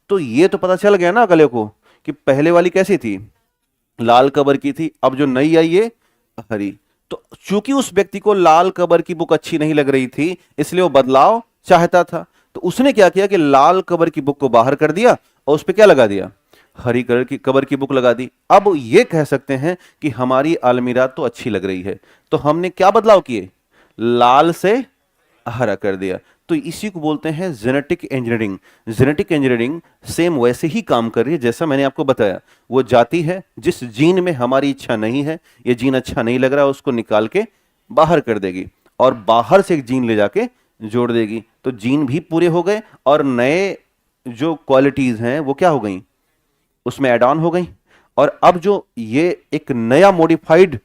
तो ये तो पता चल गया ना अगले को कि पहले वाली कैसी थी? लाल कवर की थी, अब जो नई आई ये हरी। तो चूंकि उस व्यक्ति को लाल कवर की बुक अच्छी नहीं लग रही थी, इसलिए वो बदलाव चाहता था। तो उसने क्या किया कि लाल कवर की बुक को बाहर कर दिया और उस पर क्या लगा दिया? हरी कलर की कवर की बुक लगा दी। अब ये कह सकते हैं कि हमारी अलमीरा तो अच्छी लग रही है। तो हमने क्या बदलाव किए? लाल से हरा कर दिया। तो इसी को बोलते हैं genetic engineering. Genetic engineering same वैसे ही काम कर रही है जैसा मैंने आपको बताया। वो जाती है जिस जीन में हमारी इच्छा नहीं है, ये जीन अच्छा नहीं लग रहा, उसको निकाल के बाहर कर देगी और बाहर से एक जीन ले जाके जोड़ देगी। तो जीन भी पूरे हो गए और नए जो क्वालिटीज हैं वो क्या हो गई? उसमें ऐड ऑन हो गई। और अब जो ये एक नया मॉडिफाइड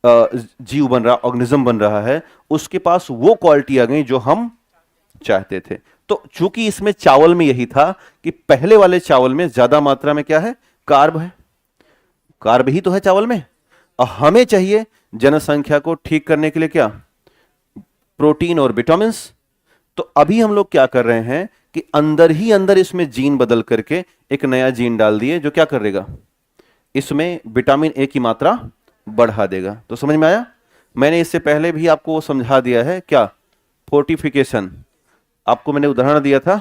जीव बन रहा, ऑर्गेनिज्म बन रहा है, उसके पास वो क्वालिटी आ गई जो हम चाहते थे। तो चूंकि इसमें चावल में यही था कि पहले वाले चावल में ज्यादा मात्रा में क्या है? कार्ब है। कार्ब ही तो है चावल में, और हमें चाहिए जनसंख्या को ठीक करने के लिए क्या? प्रोटीन और विटामिन। तो अभी हम लोग क्या कर रहे हैं कि अंदर ही अंदर इसमें जीन बदल करके एक नया जीन डाल दिए जो क्या करेगा? इसमें विटामिन ए की मात्रा बढ़ा देगा। तो समझ में आया? मैंने इससे पहले भी आपको समझा दिया है क्या? फोर्टिफिकेशन। आपको मैंने उदाहरण दिया था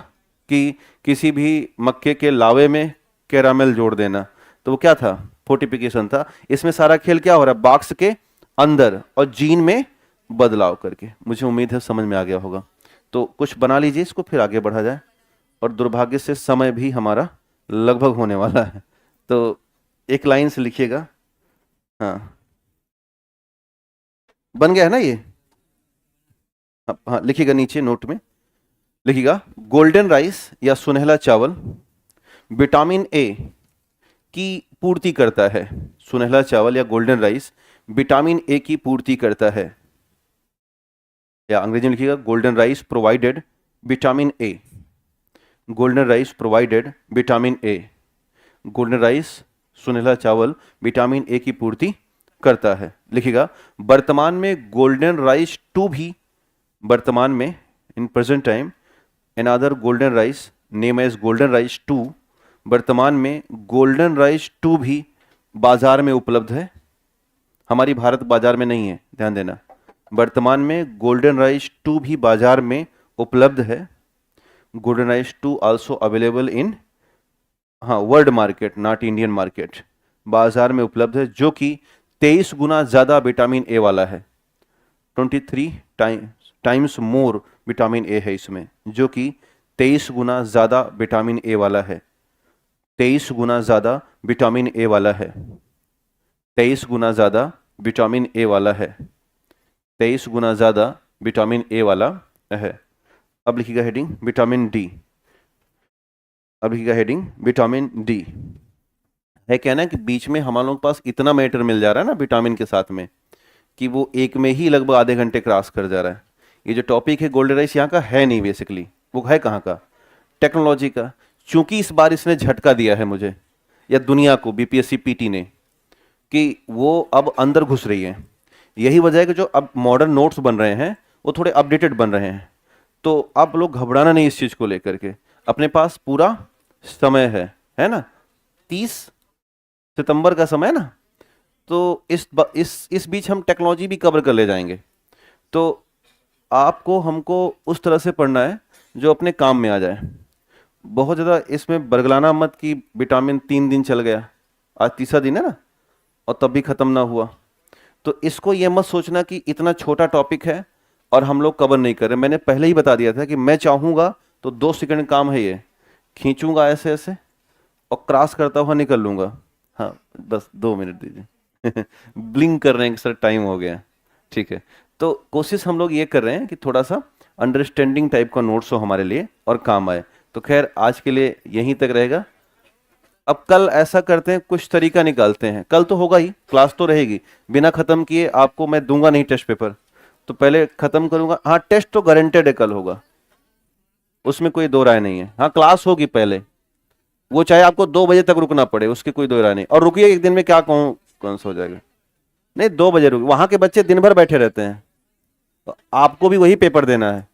कि किसी भी मक्के के लावे में कैरामेल जोड़ देना, तो वो क्या था? फोर्टिफिकेशन था। इसमें सारा खेल क्या हो रहा है? बॉक्स के अंदर और जीन में बदलाव करके। मुझे उम्मीद है समझ में आ गया होगा। तो कुछ बना लीजिए इसको, फिर आगे बढ़ा जाए। और दुर्भाग्य से समय भी हमारा लगभग होने वाला है, तो एक लाइन से लिखिएगा। हाँ, बन गया है ना ये? हाँ हाँ, लिखिएगा नीचे नोट में, लिखिएगा गोल्डन राइस या सुनहला चावल विटामिन ए की पूर्ति करता है। सुनहला चावल या गोल्डन राइस विटामिन ए की पूर्ति करता है, या अंग्रेजी में लिखिएगा golden rice provided vitamin A. Golden rice provided vitamin A. Golden rice सुनहला चावल विटामिन ए की पूर्ति करता है। लिखिएगा वर्तमान में गोल्डन राइस 2 भी, वर्तमान में in present time another golden rice name as golden rice 2, वर्तमान में गोल्डन राइस 2 भी बाजार में उपलब्ध है। हमारी भारत बाजार में नहीं है, ध्यान देना। वर्तमान में गोल्डन राइस 2 भी बाजार में उपलब्ध है। Golden rice 2 also available in, हाँ, world market not Indian market, बाजार में उपलब्ध है, जो कि 23 गुना ज़्यादा विटामिन ए वाला है। 23 टाइम्स मोर विटामिन ए है इसमें, जो कि 23 गुना ज़्यादा विटामिन ए वाला है। 23 गुना ज़्यादा विटामिन ए वाला है। 23 गुना ज़्यादा विटामिन ए वाला है। 23 गुना ज़्यादा विटामिन ए वाला है। अब लिखिएगा हेडिंग विटामिन डी। अब लिखिएगा हेडिंग विटामिन डी। है कहना कि बीच में हमारे लोगों के पास इतना मैटर मिल जा रहा है ना विटामिन के साथ में, कि वो एक में ही लगभग आधे घंटे क्रॉस कर जा रहा है। ये जो टॉपिक है गोल्डन राइस यहाँ का है नहीं, बेसिकली वो है कहाँ का, टेक्नोलॉजी का। चूंकि इस बार इसने झटका दिया है मुझे या दुनिया को, बीपीएससी पीटी ने, कि वो अब अंदर घुस रही है। यही वजह है कि जो अब मॉडर्न नोट्स बन रहे हैं वो थोड़े अपडेटेड बन रहे हैं। तो आप लोग घबराना नहीं इस चीज़ को लेकर के, अपने पास पूरा समय है ना, 30 सितंबर का समय ना। तो इस बीच हम टेक्नोलॉजी भी कवर कर ले जाएंगे। तो आपको हमको उस तरह से पढ़ना है जो अपने काम में आ जाए। बहुत ज़्यादा इसमें बरगलाना मत कि विटामिन 3 दिन चल गया, आज तीसरा दिन है ना, और तब भी ख़त्म ना हुआ। तो इसको ये मत सोचना कि इतना छोटा टॉपिक है और हम लोग कवर नहीं कर रहे। मैंने पहले ही बता दिया था कि मैं चाहूँगा तो 2 सेकंड काम है, ये खींचूंगा ऐसे ऐसे और क्रॉस करता हुआ निकल लूँगा। हाँ, बस 2 मिनट दीजिए। ब्लिंक कर रहे हैं कि सर टाइम हो गया, ठीक है। तो कोशिश हम लोग ये कर रहे हैं कि थोड़ा सा अंडरस्टैंडिंग टाइप का नोट्स हो हमारे लिए और काम आए। तो खैर आज के लिए यहीं तक रहेगा। अब कल ऐसा करते हैं, कुछ तरीका निकालते हैं। कल तो होगा ही, क्लास तो रहेगी, बिना खत्म किए आपको मैं दूंगा नहीं टेस्ट पेपर, तो पहले खत्म करूंगा। हाँ, टेस्ट तो गारंटेड है कल होगा, उसमें कोई दो राय नहीं है। हाँ, क्लास होगी पहले, वो चाहे आपको 2 बजे तक रुकना पड़े, उसकी कोई दो राय नहीं। और रुकिए, एक दिन में क्या कहूँ कौन सा हो जाएगा, नहीं 2 बजे रुकिए। वहां के बच्चे दिन भर बैठे रहते हैं, तो आपको भी वही पेपर देना है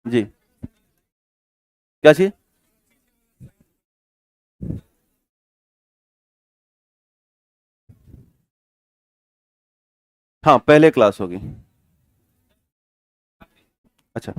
जी। क्या चीज? हाँ, पहले क्लास होगी। अच्छा।